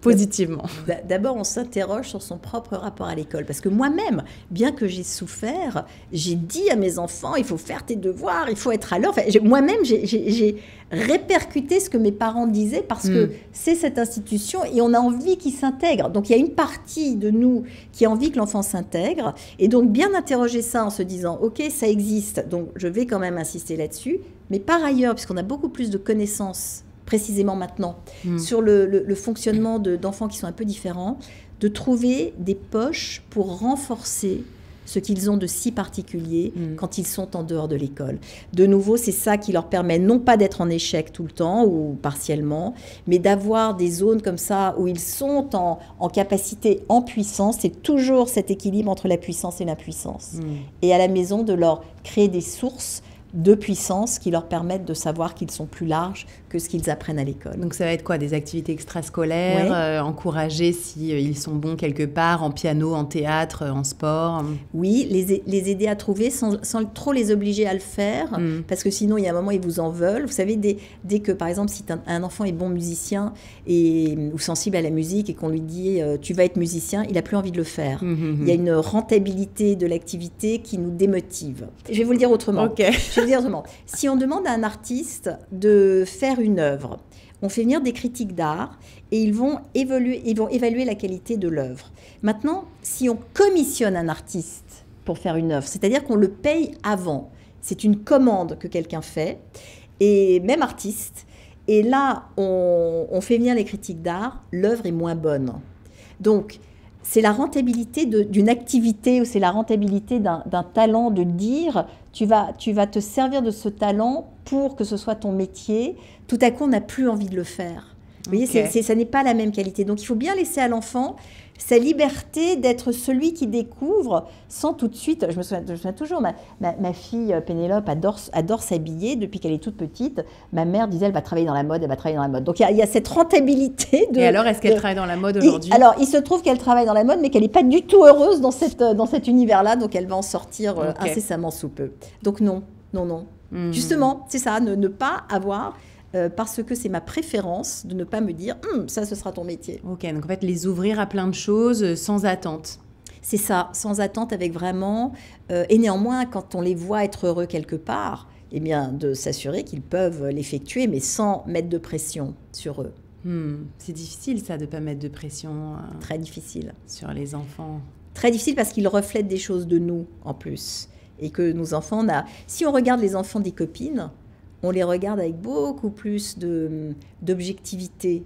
positivement ? D'abord, on s'interroge sur son propre rapport à l'école. Parce que moi-même, bien que j'ai souffert, j'ai dit à mes enfants, il faut faire tes devoirs, il faut être à l'heure. Enfin, moi-même, j'ai répercuté ce que mes parents disaient parce que c'est cette institution et on a envie qu'ils s'intègrent. Donc, il y a une partie de nous qui a envie que l'enfant s'intègre. Et donc, bien interroger ça en se disant, OK, ça existe, donc je vais quand même insister là-dessus. Mais par ailleurs, puisqu'on a beaucoup plus de connaissances précisément maintenant, sur le fonctionnement d'enfants qui sont un peu différents, de trouver des poches pour renforcer ce qu'ils ont de si particulier quand ils sont en dehors de l'école. De nouveau, c'est ça qui leur permet non pas d'être en échec tout le temps ou partiellement, mais d'avoir des zones comme ça où ils sont en capacité, en puissance. C'est toujours cet équilibre entre la puissance et l'impuissance. Et à la maison, de leur créer des sources de puissance qui leur permettent de savoir qu'ils sont plus larges que ce qu'ils apprennent à l'école. Donc ça va être quoi ? Des activités extrascolaires, encourager s'ils sont bons quelque part, en piano, en théâtre, en sport ? Oui, les aider à trouver sans trop les obliger à le faire, parce que sinon, il y a un moment, ils vous en veulent. Vous savez, dès que, par exemple, si un enfant est bon musicien ou sensible à la musique et qu'on lui dit « tu vas être musicien », il n'a plus envie de le faire. Il y a une rentabilité de l'activité qui nous démotive. Je vais vous le dire autrement. Okay. Si on demande à un artiste de faire une œuvre, on fait venir des critiques d'art et ils vont évaluer la qualité de l'œuvre. Maintenant, si on commissionne un artiste pour faire une œuvre, c'est-à-dire qu'on le paye avant, c'est une commande que quelqu'un fait, et même artiste, et là, on fait venir les critiques d'art, l'œuvre est moins bonne. Donc, c'est la rentabilité d'une activité ou c'est la rentabilité d'un talent de dire tu vas te servir de ce talent pour que ce soit ton métier. Tout à coup, on n'a plus envie de le faire. Vous voyez, ça n'est pas la même qualité. Donc, il faut bien laisser à l'enfant sa liberté d'être celui qui découvre sans tout de suite. Je me souviens toujours, ma fille Pénélope adore s'habiller depuis qu'elle est toute petite. Ma mère disait, elle va travailler dans la mode, elle va travailler dans la mode. Donc, il y a cette rentabilité. Et alors, est-ce qu'elle travaille dans la mode aujourd'hui? Alors, il se trouve qu'elle travaille dans la mode, mais qu'elle n'est pas du tout heureuse dans cet univers-là. Donc, elle va en sortir incessamment sous peu. Donc, non. Justement, c'est ça, ne pas avoir... parce que c'est ma préférence de ne pas me dire ça, ce sera ton métier. Ok, donc en fait, les ouvrir à plein de choses sans attente. C'est ça, sans attente, avec vraiment... et néanmoins, quand on les voit être heureux quelque part, eh bien, de s'assurer qu'ils peuvent l'effectuer, mais sans mettre de pression sur eux. C'est difficile, ça, de ne pas mettre de pression très difficile. Sur les enfants. Très difficile parce qu'ils reflètent des choses de nous, en plus. Et que nos enfants... Si on regarde les enfants des copines... on les regarde avec beaucoup plus d'objectivité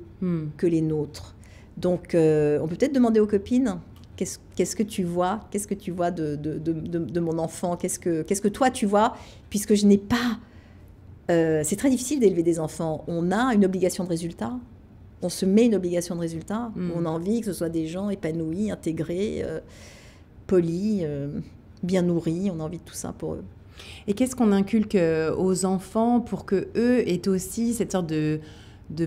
que les nôtres. Donc, on peut peut-être demander aux copines, qu'est-ce que tu vois? Qu'est-ce que tu vois de mon enfant? Qu'est-ce que toi, tu vois? Puisque je n'ai pas... c'est très difficile d'élever des enfants. On a une obligation de résultat. On se met une obligation de résultat. On a envie que ce soit des gens épanouis, intégrés, polis, bien nourris. On a envie de tout ça pour eux. Et qu'est-ce qu'on inculque aux enfants pour qu'eux aient aussi cette sorte de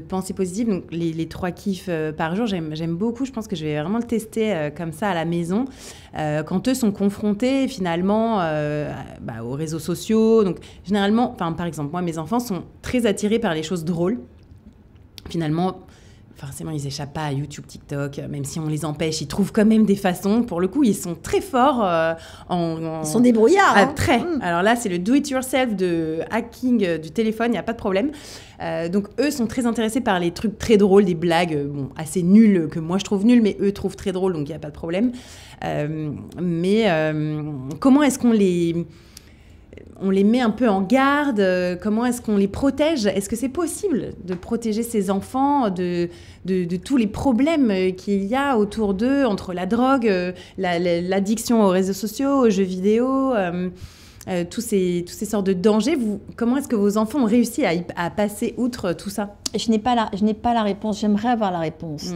pensée positive? Donc, les 3 kiffs par jour, j'aime beaucoup. Je pense que je vais vraiment le tester comme ça à la maison. Quand eux sont confrontés finalement aux réseaux sociaux. Donc, généralement, par exemple, moi, mes enfants sont très attirés par les choses drôles. Finalement... forcément, ils n'échappent pas à YouTube, TikTok, même si on les empêche, ils trouvent quand même des façons. Pour le coup, ils sont très forts Ils sont débrouillards. Très. Alors là, c'est le do-it-yourself de hacking du téléphone, il n'y a pas de problème. Donc, eux sont très intéressés par les trucs très drôles, des blagues assez nulles, que moi je trouve nulles, mais eux trouvent très drôles, donc il n'y a pas de problème. Comment est-ce qu'on les met un peu en garde? Comment est-ce qu'on les protège? Est-ce que c'est possible de protéger ces enfants de tous les problèmes qu'il y a autour d'eux, entre la drogue, l'addiction aux réseaux sociaux, aux jeux vidéo, tous ces sortes de dangers? Comment est-ce que vos enfants ont réussi à passer outre tout ça? Je n'ai pas la réponse. J'aimerais avoir la réponse.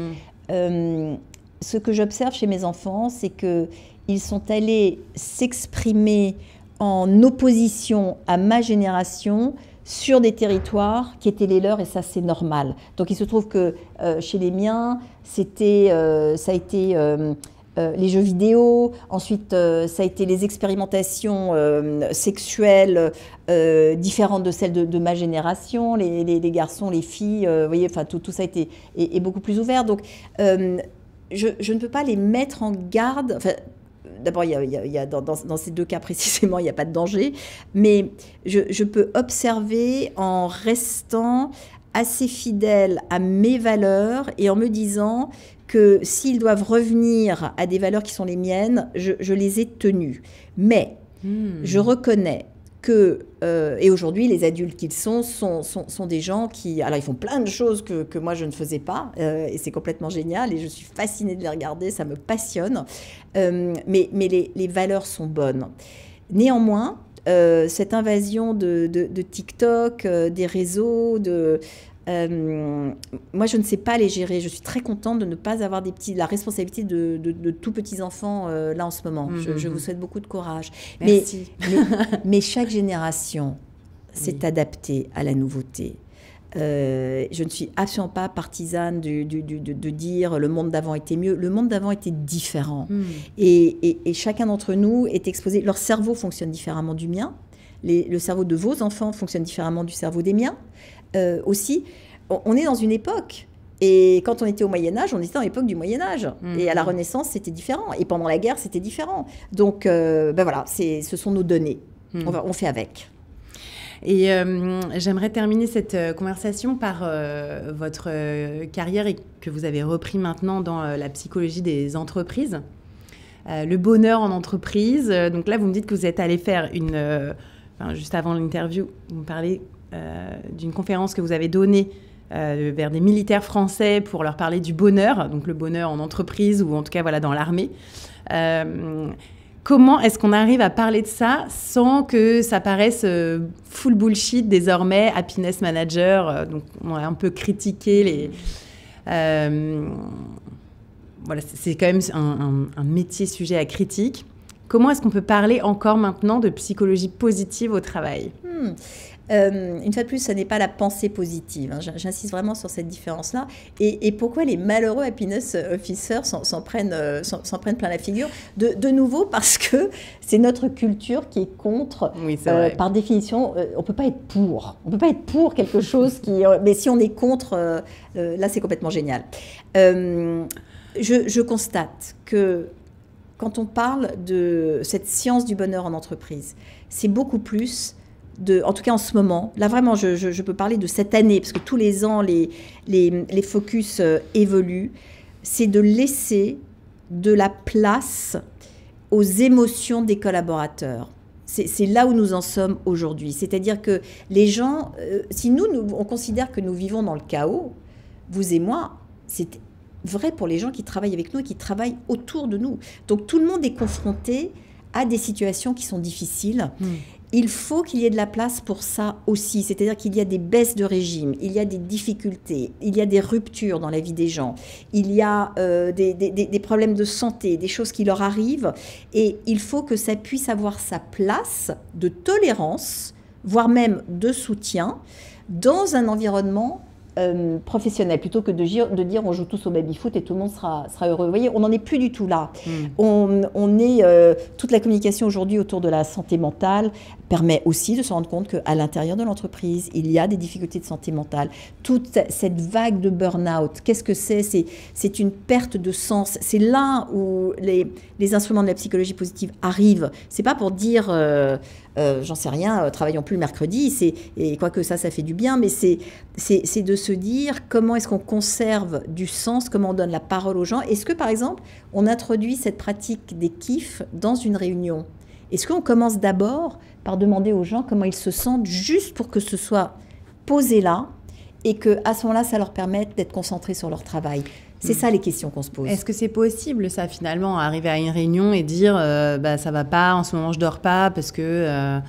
Ce que j'observe chez mes enfants, c'est qu'ils sont allés s'exprimer en opposition à ma génération sur des territoires qui étaient les leurs, et ça c'est normal. Donc il se trouve que chez les miens, ça a été les jeux vidéo, ensuite ça a été les expérimentations sexuelles différentes de celles de ma génération, les garçons, les filles, vous voyez, enfin tout ça est beaucoup plus ouvert. Donc je ne peux pas les mettre en garde. D'abord, dans ces 2 cas précisément, il n'y a pas de danger, mais je peux observer en restant assez fidèle à mes valeurs et en me disant que s'ils doivent revenir à des valeurs qui sont les miennes, je les ai tenues. Mais je reconnais que, et aujourd'hui, les adultes qu'ils sont des gens qui... Alors, ils font plein de choses que moi, je ne faisais pas, et c'est complètement génial, et je suis fascinée de les regarder, ça me passionne, mais les valeurs sont bonnes. Néanmoins, cette invasion de TikTok, des réseaux, moi, je ne sais pas les gérer. Je suis très contente de ne pas avoir la responsabilité de tout petits enfants là en ce moment. Je vous souhaite beaucoup de courage. Merci. Mais chaque génération s'est adaptée à la nouveauté. Je ne suis absolument pas partisane de dire le monde d'avant était mieux. Le monde d'avant était différent. Et chacun d'entre nous est exposé. Leur cerveau fonctionne différemment du mien. Le cerveau de vos enfants fonctionne différemment du cerveau des miens. Aussi, on est dans une époque, et quand on était au Moyen-Âge, on était dans l'époque du Moyen-Âge, et à la Renaissance, c'était différent, et pendant la guerre, c'était différent. Donc, voilà, ce sont nos données, on fait avec. Et j'aimerais terminer cette conversation par votre carrière, et que vous avez repris maintenant dans la psychologie des entreprises, le bonheur en entreprise. Donc là, vous me dites que vous êtes allé faire juste avant l'interview, vous me parlez d'une conférence que vous avez donnée vers des militaires français pour leur parler du bonheur, donc le bonheur en entreprise ou en tout cas dans l'armée. Comment est-ce qu'on arrive à parler de ça sans que ça paraisse full bullshit désormais, happiness manager, donc on a un peu critiqué les... voilà, c'est quand même un métier sujet à critique. Comment est-ce qu'on peut parler encore maintenant de psychologie positive au travail ? Une fois de plus, ce n'est pas la pensée positive. Hein. J'insiste vraiment sur cette différence-là. Et pourquoi les malheureux happiness officers s'en prennent plein la figure ? De nouveau, parce que c'est notre culture qui est contre. Oui, c'est vrai. Par définition, on ne peut pas être pour. On ne peut pas être pour quelque chose qui... mais si on est contre, là, c'est complètement génial. Je constate que quand on parle de cette science du bonheur en entreprise, c'est beaucoup plus... en tout cas en ce moment, là vraiment je peux parler de cette année, parce que tous les ans les focus évoluent, c'est de laisser de la place aux émotions des collaborateurs. C'est là où nous en sommes aujourd'hui. C'est-à-dire que les gens, si on considère que nous vivons dans le chaos, vous et moi, c'est vrai pour les gens qui travaillent avec nous et qui travaillent autour de nous. Donc tout le monde est confronté à des situations qui sont difficiles. Il faut qu'il y ait de la place pour ça aussi, c'est-à-dire qu'il y a des baisses de régime, il y a des difficultés, il y a des ruptures dans la vie des gens, il y a des problèmes de santé, des choses qui leur arrivent, et il faut que ça puisse avoir sa place de tolérance, voire même de soutien, dans un environnement professionnel, plutôt que de dire on joue tous au baby-foot et tout le monde sera heureux. Vous voyez, on n'en est plus du tout là. On est, toute la communication aujourd'hui autour de la santé mentale permet aussi de se rendre compte qu'à l'intérieur de l'entreprise, il y a des difficultés de santé mentale. Toute cette vague de burn-out, qu'est-ce que c'est ? C'est une perte de sens. C'est là où les instruments de la psychologie positive arrivent. C'est pas pour dire... j'en sais rien, travaillons plus le mercredi, et quoique ça fait du bien, mais c'est de se dire comment est-ce qu'on conserve du sens, comment on donne la parole aux gens. Est-ce que, par exemple, on introduit cette pratique des kiffs dans une réunion ? Est-ce qu'on commence d'abord par demander aux gens comment ils se sentent, juste pour que ce soit posé là, et qu'à ce moment-là, ça leur permette d'être concentrés sur leur travail ? C'est ça les questions qu'on se pose. Est-ce que c'est possible, ça, finalement, arriver à une réunion et dire ça va pas, en ce moment je dors pas parce que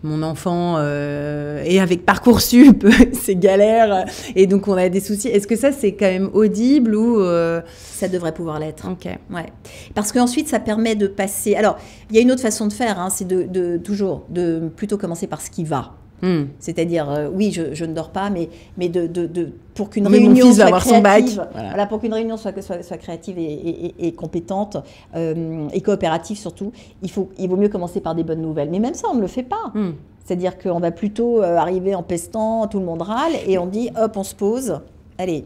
mon enfant est avec Parcoursup, c'est galère, et donc on a des soucis. Est-ce que ça, c'est quand même audible ou Ça devrait pouvoir l'être. Ok. Ouais. Parce qu'ensuite, ça permet de passer... Alors, il y a une autre façon de faire, hein, c'est toujours de plutôt commencer par ce qui va. C'est-à-dire, oui, je ne dors pas, mais pour qu'une réunion soit avoir créative, son bac. Voilà, pour qu'une réunion soit créative et compétente et coopérative surtout, il vaut mieux commencer par des bonnes nouvelles. Mais même ça, on ne le fait pas. C'est-à-dire qu'on va plutôt arriver en pestant, tout le monde râle, et on dit, hop, on se pose, allez,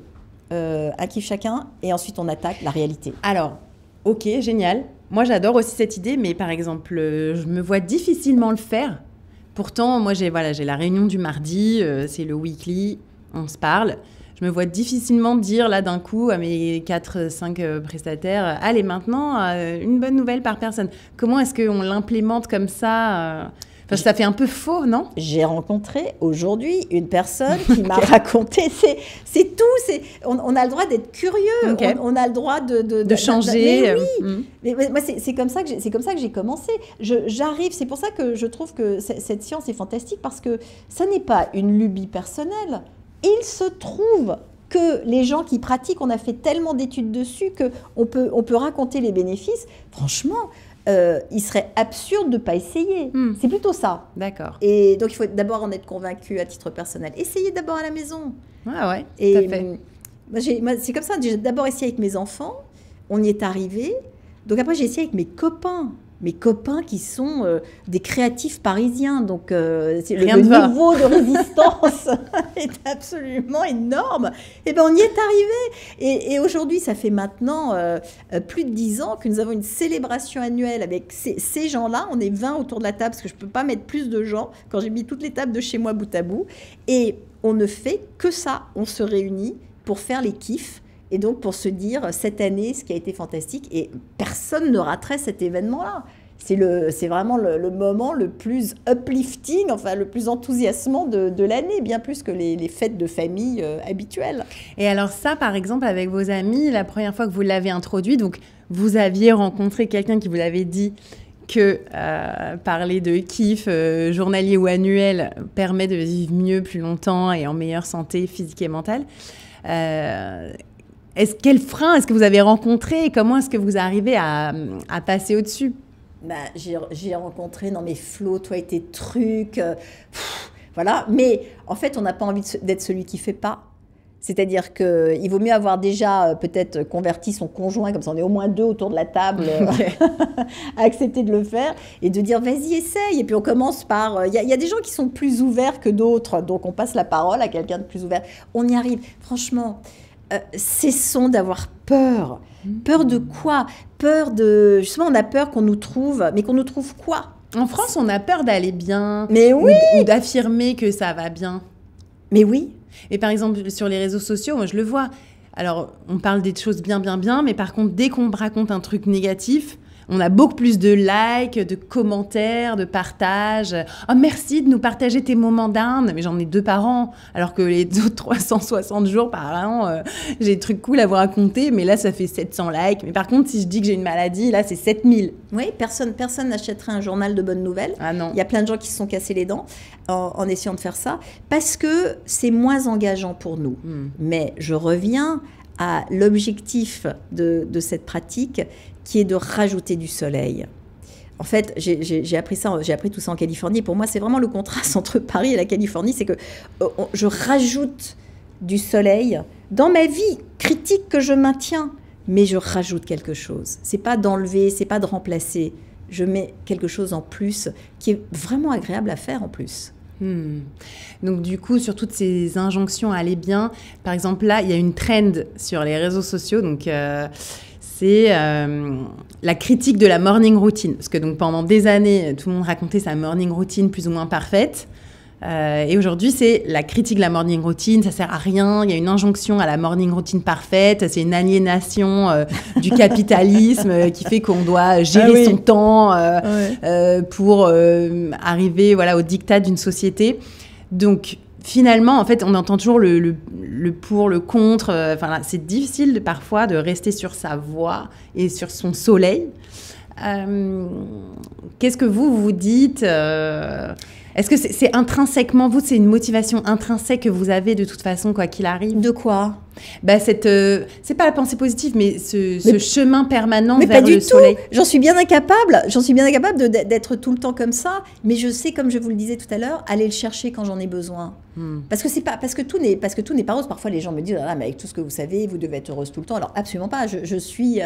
un kiff chacun, et ensuite on attaque la réalité. Alors, ok, génial. Moi, j'adore aussi cette idée, mais par exemple, je me vois difficilement le faire. Pourtant, moi, j'ai la réunion du mardi, c'est le weekly, on se parle. Je me vois difficilement dire, là, d'un coup, à mes 4-5 prestataires, allez, maintenant, une bonne nouvelle par personne. Comment est-ce qu'on l'implémente comme ça ça fait un peu faux, non ? J'ai rencontré aujourd'hui une personne qui m'a raconté, c'est tout, on a le droit d'être curieux, Okay. on a le droit de changer. Mais oui, mais moi c'est comme ça que j'ai commencé. J'arrive, c'est pour ça que je trouve que cette science est fantastique, parce que ça n'est pas une lubie personnelle. Il se trouve que les gens qui pratiquent, on a fait tellement d'études dessus qu'on peut raconter les bénéfices. Franchement, il serait absurde de ne pas essayer. C'est plutôt ça. D'accord. Et donc, il faut d'abord en être convaincu à titre personnel. Essayez d'abord à la maison. Ah ouais, et tout à fait. Moi, c'est comme ça. J'ai d'abord essayé avec mes enfants. On y est arrivé. Donc après, j'ai essayé avec mes copains. Mes copains qui sont des créatifs parisiens. Donc, le niveau de résistance est absolument énorme. Et bien, on y est arrivé. Et aujourd'hui, ça fait maintenant plus de 10 ans que nous avons une célébration annuelle avec ces gens-là. On est 20 autour de la table, parce que je ne peux pas mettre plus de gens quand j'ai mis toutes les tables de chez moi bout à bout. Et on ne fait que ça. On se réunit pour faire les kiffs. Et donc, pour se dire, cette année, ce qui a été fantastique, et personne ne raterait cet événement-là. C'est vraiment le moment le plus uplifting, enfin, le plus enthousiasmant de l'année, bien plus que les fêtes de famille habituelles. Et alors ça, par exemple, avec vos amis, la première fois que vous l'avez introduit, donc vous aviez rencontré quelqu'un qui vous avait dit que parler de kiff journalier ou annuel permet de vivre mieux, plus longtemps et en meilleure santé physique et mentale. Quel frein est-ce que vous avez rencontré et comment est-ce que vous arrivez à passer au-dessus? J'ai rencontré dans mes flots, toi et tes trucs, voilà. Mais en fait, on n'a pas envie d'être celui qui ne fait pas. C'est-à-dire qu'il vaut mieux avoir déjà peut-être converti son conjoint, comme ça on est au moins 2 autour de la table, à accepter de le faire et de dire vas-y, essaye. Et puis on commence par... Il y a des gens qui sont plus ouverts que d'autres, donc on passe la parole à quelqu'un de plus ouvert. On y arrive. Franchement, cessons d'avoir peur. Peur de quoi? Peur de... Justement, on a peur qu'on nous trouve, mais qu'on nous trouve quoi? En France, on a peur d'aller bien, mais oui, ou d'affirmer que ça va bien. Mais oui. Et par exemple, sur les réseaux sociaux, moi, je le vois. Alors, on parle des choses bien, mais par contre, dès qu'on raconte un truc négatif, on a beaucoup plus de likes, de commentaires, de partages. « Oh, merci de nous partager tes moments d'Inde. » Mais j'en ai 2 par an, alors que les autres 360 jours par an, j'ai des trucs cool à vous raconter, mais là, ça fait 700 likes. Mais par contre, si je dis que j'ai une maladie, là, c'est 7000. Oui, personne n'achèterait un journal de bonnes nouvelles. Ah non. Il y a plein de gens qui se sont cassés les dents en essayant de faire ça, parce que c'est moins engageant pour nous. Mais je reviens à l'objectif de cette pratique, qui est de rajouter du soleil. En fait, j'ai appris tout ça en Californie. Et pour moi, c'est vraiment le contraste entre Paris et la Californie. C'est que je rajoute du soleil dans ma vie critique que je maintiens, mais je rajoute quelque chose. C'est pas d'enlever, c'est pas de remplacer. Je mets quelque chose en plus qui est vraiment agréable à faire en plus. Donc du coup, sur toutes ces injonctions à aller bien, par exemple là, il y a une trend sur les réseaux sociaux, donc c'est la critique de la morning routine. Parce que donc, pendant des années, tout le monde racontait sa morning routine plus ou moins parfaite. Et aujourd'hui, c'est la critique de la morning routine, ça sert à rien, il y a une injonction à la morning routine parfaite, c'est une aliénation du capitalisme qui fait qu'on doit gérer son temps pour arriver au diktat d'une société. Donc finalement, en fait, on entend toujours le pour, le contre. C'est difficile parfois de rester sur sa voie et sur son soleil. Qu'est-ce que vous dites Est-ce que c'est intrinsèquement, c'est une motivation intrinsèque que vous avez de toute façon, quoi qu'il arrive? De quoi? C'est pas la pensée positive, mais ce chemin permanent mais vers le soleil. J'en suis bien incapable d'être tout le temps comme ça, mais je sais, comme je vous le disais tout à l'heure, aller le chercher quand j'en ai besoin. Parce que tout n'est pas rose. Parfois, les gens me disent « Ah, mais avec tout ce que vous savez, vous devez être heureuse tout le temps. » Alors, absolument pas. Je suis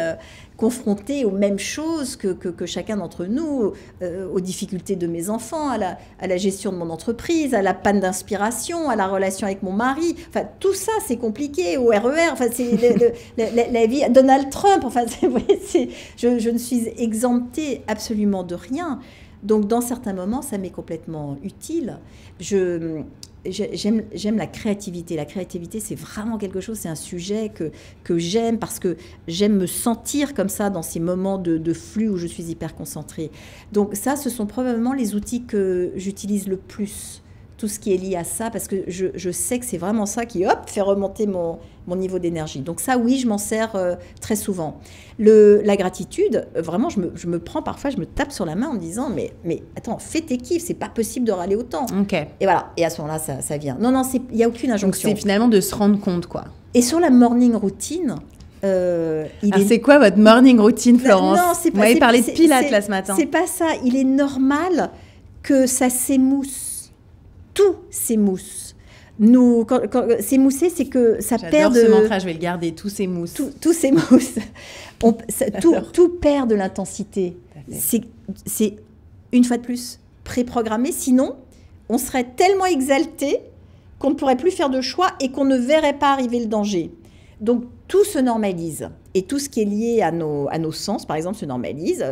confrontée aux mêmes choses que chacun d'entre nous, aux difficultés de mes enfants, à la gestion de mon entreprise, à la panne d'inspiration, à la relation avec mon mari. Enfin, tout ça, c'est compliqué. Au RER, enfin, c'est la vie. Donald Trump, enfin, je ne suis exemptée absolument de rien. Donc, dans certains moments, ça m'est complètement utile. J'aime la créativité. La créativité, c'est vraiment quelque chose, c'est un sujet que j'aime parce que j'aime me sentir comme ça dans ces moments de flux où je suis hyper concentrée. Donc ça, ce sont probablement les outils que j'utilise le plus, tout ce qui est lié à ça, parce que je sais que c'est vraiment ça qui, fait remonter mon niveau d'énergie. Donc ça, oui, je m'en sers très souvent. La gratitude, vraiment, je me prends parfois, je me tape sur la main en me disant, mais attends, fais tes kiffs, c'est pas possible de râler autant. Okay. Et voilà, et à ce moment-là, ça vient. Non, il n'y a aucune injonction. Donc c'est finalement de se rendre compte, quoi. Et sur la morning routine... c'est quoi votre morning routine, Florence? Non, c'est pas, vous m'avez parlé de pilates là ce matin. C'est pas ça, il est normal que ça s'émousse. Tout s'émousse. S'émousser, c'est que ça perd de... J'adore ce mantra, je vais le garder, tout s'émousse. Tout s'émousse. Tout perd de l'intensité. C'est, une fois de plus, préprogrammé. Sinon, on serait tellement exalté qu'on ne pourrait plus faire de choix et qu'on ne verrait pas arriver le danger. Donc, tout se normalise. Et tout ce qui est lié à nos sens, par exemple, se normalise.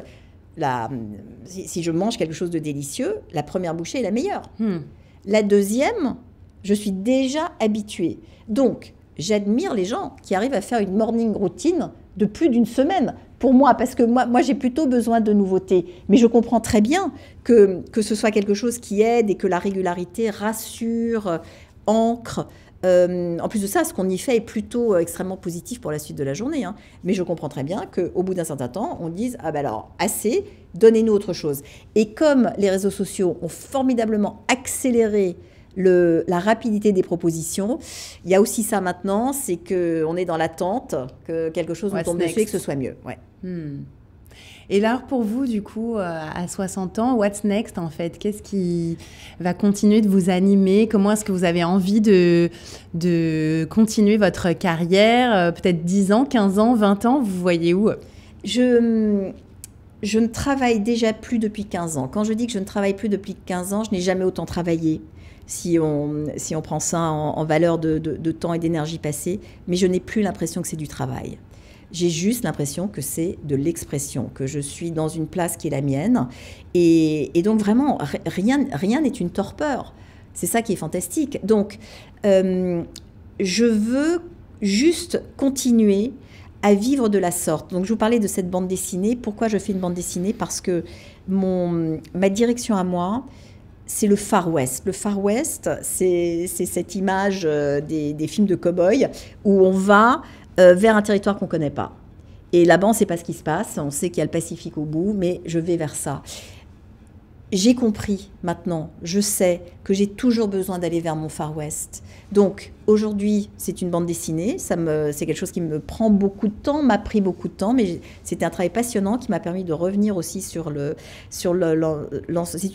Si je mange quelque chose de délicieux, la première bouchée est la meilleure. La deuxième, je suis déjà habituée. Donc, j'admire les gens qui arrivent à faire une morning routine de plus d'une semaine. Pour moi, parce que moi j'ai plutôt besoin de nouveautés. Mais je comprends très bien que ce soit quelque chose qui aide et que la régularité rassure, ancre, En plus de ça, ce qu'on y fait est plutôt extrêmement positif pour la suite de la journée. Hein. Mais je comprends très bien qu'au bout d'un certain temps, on dise « Ah ben alors, assez, donnez-nous autre chose ». Et comme les réseaux sociaux ont formidablement accéléré la rapidité des propositions, il y a aussi ça maintenant, c'est qu'on est dans l'attente que quelque chose nous tombe dessus et que ce soit mieux. Ouais. Et là, pour vous, du coup, à 60 ans, what's next, en fait? Qu'est-ce qui va continuer de vous animer? Comment est-ce que vous avez envie de continuer votre carrière? Peut-être 10 ans, 15 ans, 20 ans, vous voyez où? Je ne travaille déjà plus depuis 15 ans. Quand je dis que je ne travaille plus depuis 15 ans, je n'ai jamais autant travaillé. Si on prend ça en valeur de temps et d'énergie passée, mais je n'ai plus l'impression que c'est du travail. J'ai juste l'impression que c'est de l'expression, que je suis dans une place qui est la mienne. Et donc vraiment, rien n'est une torpeur. C'est ça qui est fantastique. Donc, je veux juste continuer à vivre de la sorte. Donc, je vous parlais de cette bande dessinée. Pourquoi je fais une bande dessinée? Parce que ma direction à moi, c'est le Far West. Le Far West, c'est cette image des films de cow-boys où on va vers un territoire qu'on ne connaît pas. Et là-bas, on ne sait pas ce qui se passe. On sait qu'il y a le Pacifique au bout, mais je vais vers ça. J'ai compris maintenant, je sais que j'ai toujours besoin d'aller vers mon Far West. Donc, aujourd'hui, c'est une bande dessinée. C'est quelque chose qui me prend beaucoup de temps, m'a pris beaucoup de temps, mais c'était un travail passionnant qui m'a permis de revenir aussi c'est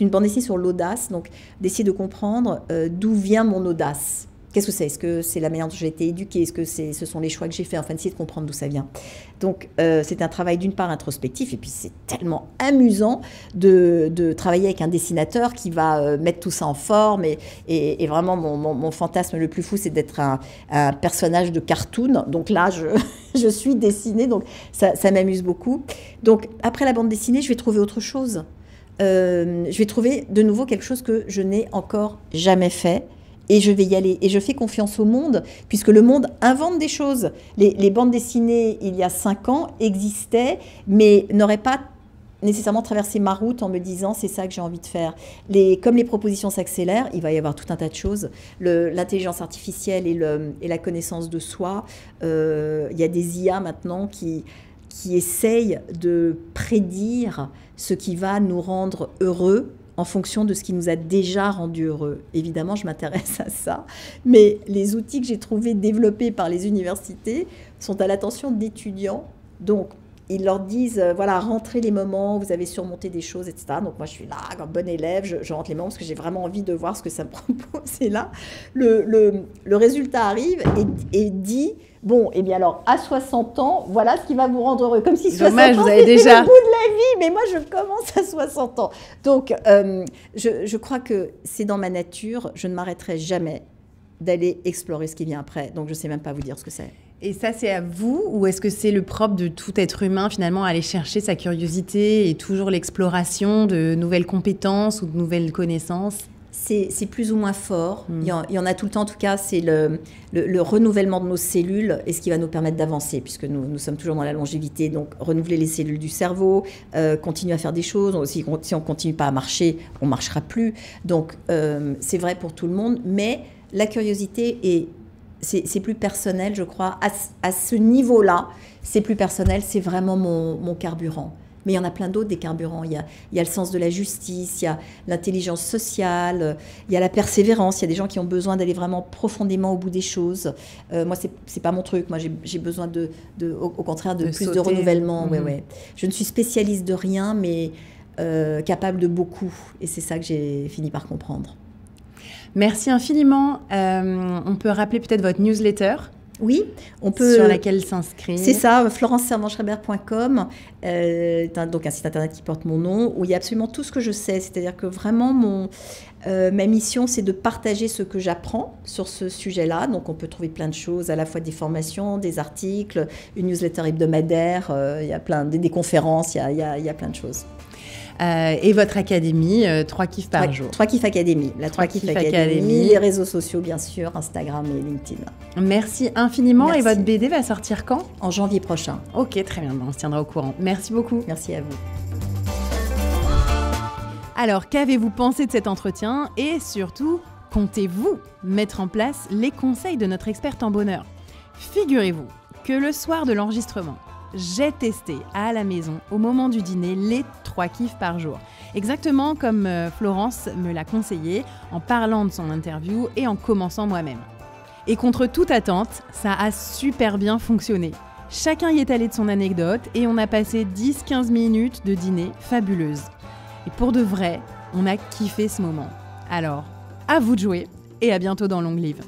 une bande dessinée sur l'audace, donc d'essayer de comprendre d'où vient mon audace. Qu'est-ce que c'est? Est-ce que c'est la manière dont j'ai été éduquée? Est-ce que ce sont les choix que j'ai faits? Enfin, d'essayer de comprendre d'où ça vient. Donc, c'est un travail d'une part introspectif, et puis c'est tellement amusant de travailler avec un dessinateur qui va mettre tout ça en forme. Et vraiment, mon fantasme le plus fou, c'est d'être un personnage de cartoon. Donc là, je suis dessinée, donc ça m'amuse beaucoup. Donc, après la bande dessinée, je vais trouver autre chose. Je vais trouver de nouveau quelque chose que je n'ai encore jamais fait. Et je vais y aller. Et je fais confiance au monde, puisque le monde invente des choses. Les bandes dessinées, il y a 5 ans, existaient, mais n'auraient pas nécessairement traversé ma route en me disant « c'est ça que j'ai envie de faire ». Comme les propositions s'accélèrent, il va y avoir tout un tas de choses. L'intelligence artificielle et la connaissance de soi. Il y a des IA maintenant qui essayent de prédire ce qui va nous rendre heureux, en fonction de ce qui nous a déjà rendu heureux. Évidemment, je m'intéresse à ça, mais les outils que j'ai trouvés développés par les universités sont à l'attention d'étudiants. Donc, ils leur disent, voilà, rentrez les moments où vous avez surmonté des choses, etc. Donc, moi, je suis là, comme bonne élève, je rentre les moments parce que j'ai vraiment envie de voir ce que ça me propose. Et là, le résultat arrive et dit... Bon, et bien alors, à 60 ans, voilà ce qui va vous rendre heureux. Comme si 60 ans, c'était le bout de la vie. Mais moi, je commence à 60 ans. Donc, je crois que c'est dans ma nature. Je ne m'arrêterai jamais d'aller explorer ce qui vient après. Donc, je ne sais même pas vous dire ce que c'est. Et ça, c'est à vous? Ou est-ce que c'est le propre de tout être humain, finalement, aller chercher sa curiosité et toujours l'exploration de nouvelles compétences ou de nouvelles connaissances? C'est plus ou moins fort. Il y en a tout le temps. En tout cas, c'est le renouvellement de nos cellules et ce qui va nous permettre d'avancer, puisque nous sommes toujours dans la longévité. Donc, renouveler les cellules du cerveau, continuer à faire des choses. Si on ne continue pas à marcher, on ne marchera plus. Donc, c'est vrai pour tout le monde. Mais la curiosité, c'est plus personnel, je crois. À ce niveau-là, c'est plus personnel. C'est vraiment mon carburant. Mais il y en a plein d'autres, des carburants. Il y a le sens de la justice, il y a l'intelligence sociale, il y a la persévérance. Il y a des gens qui ont besoin d'aller vraiment profondément au bout des choses. Moi, c'est pas mon truc. Moi, j'ai besoin au contraire de plus sauter. De renouvellement. Ouais. Je ne suis spécialiste de rien, mais capable de beaucoup. Et c'est ça que j'ai fini par comprendre. Merci infiniment. On peut rappeler peut-être votre newsletter? Oui, on peut. Sur laquelle s'inscrire. C'est ça, FlorenceServan-Schreiber.com, donc un site internet qui porte mon nom, où il y a absolument tout ce que je sais. C'est-à-dire que vraiment, ma mission, c'est de partager ce que j'apprends sur ce sujet-là. Donc, on peut trouver plein de choses, à la fois des formations, des articles, une newsletter hebdomadaire, il y a des conférences, il y a plein de choses. Et votre académie, 3 kiffs par jour. 3 kiffs Académie. La 3 kiffs Académie, les réseaux sociaux, bien sûr, Instagram et LinkedIn. Merci infiniment. Merci. Et votre BD va sortir quand? En janvier prochain. Ok, très bien. On se tiendra au courant. Merci beaucoup. Merci à vous. Alors, qu'avez-vous pensé de cet entretien? Et surtout, Comptez-vous mettre en place les conseils de notre experte en bonheur? Figurez-vous que le soir de l'enregistrement, j'ai testé à la maison, au moment du dîner, les 3 kiffs par jour. Exactement comme Florence me l'a conseillé, en parlant de son interview et en commençant moi-même. Et contre toute attente, ça a super bien fonctionné. Chacun y est allé de son anecdote et on a passé 10-15 minutes de dîner fabuleuses. Et pour de vrai, on a kiffé ce moment. Alors, à vous de jouer et à bientôt dans Long Live.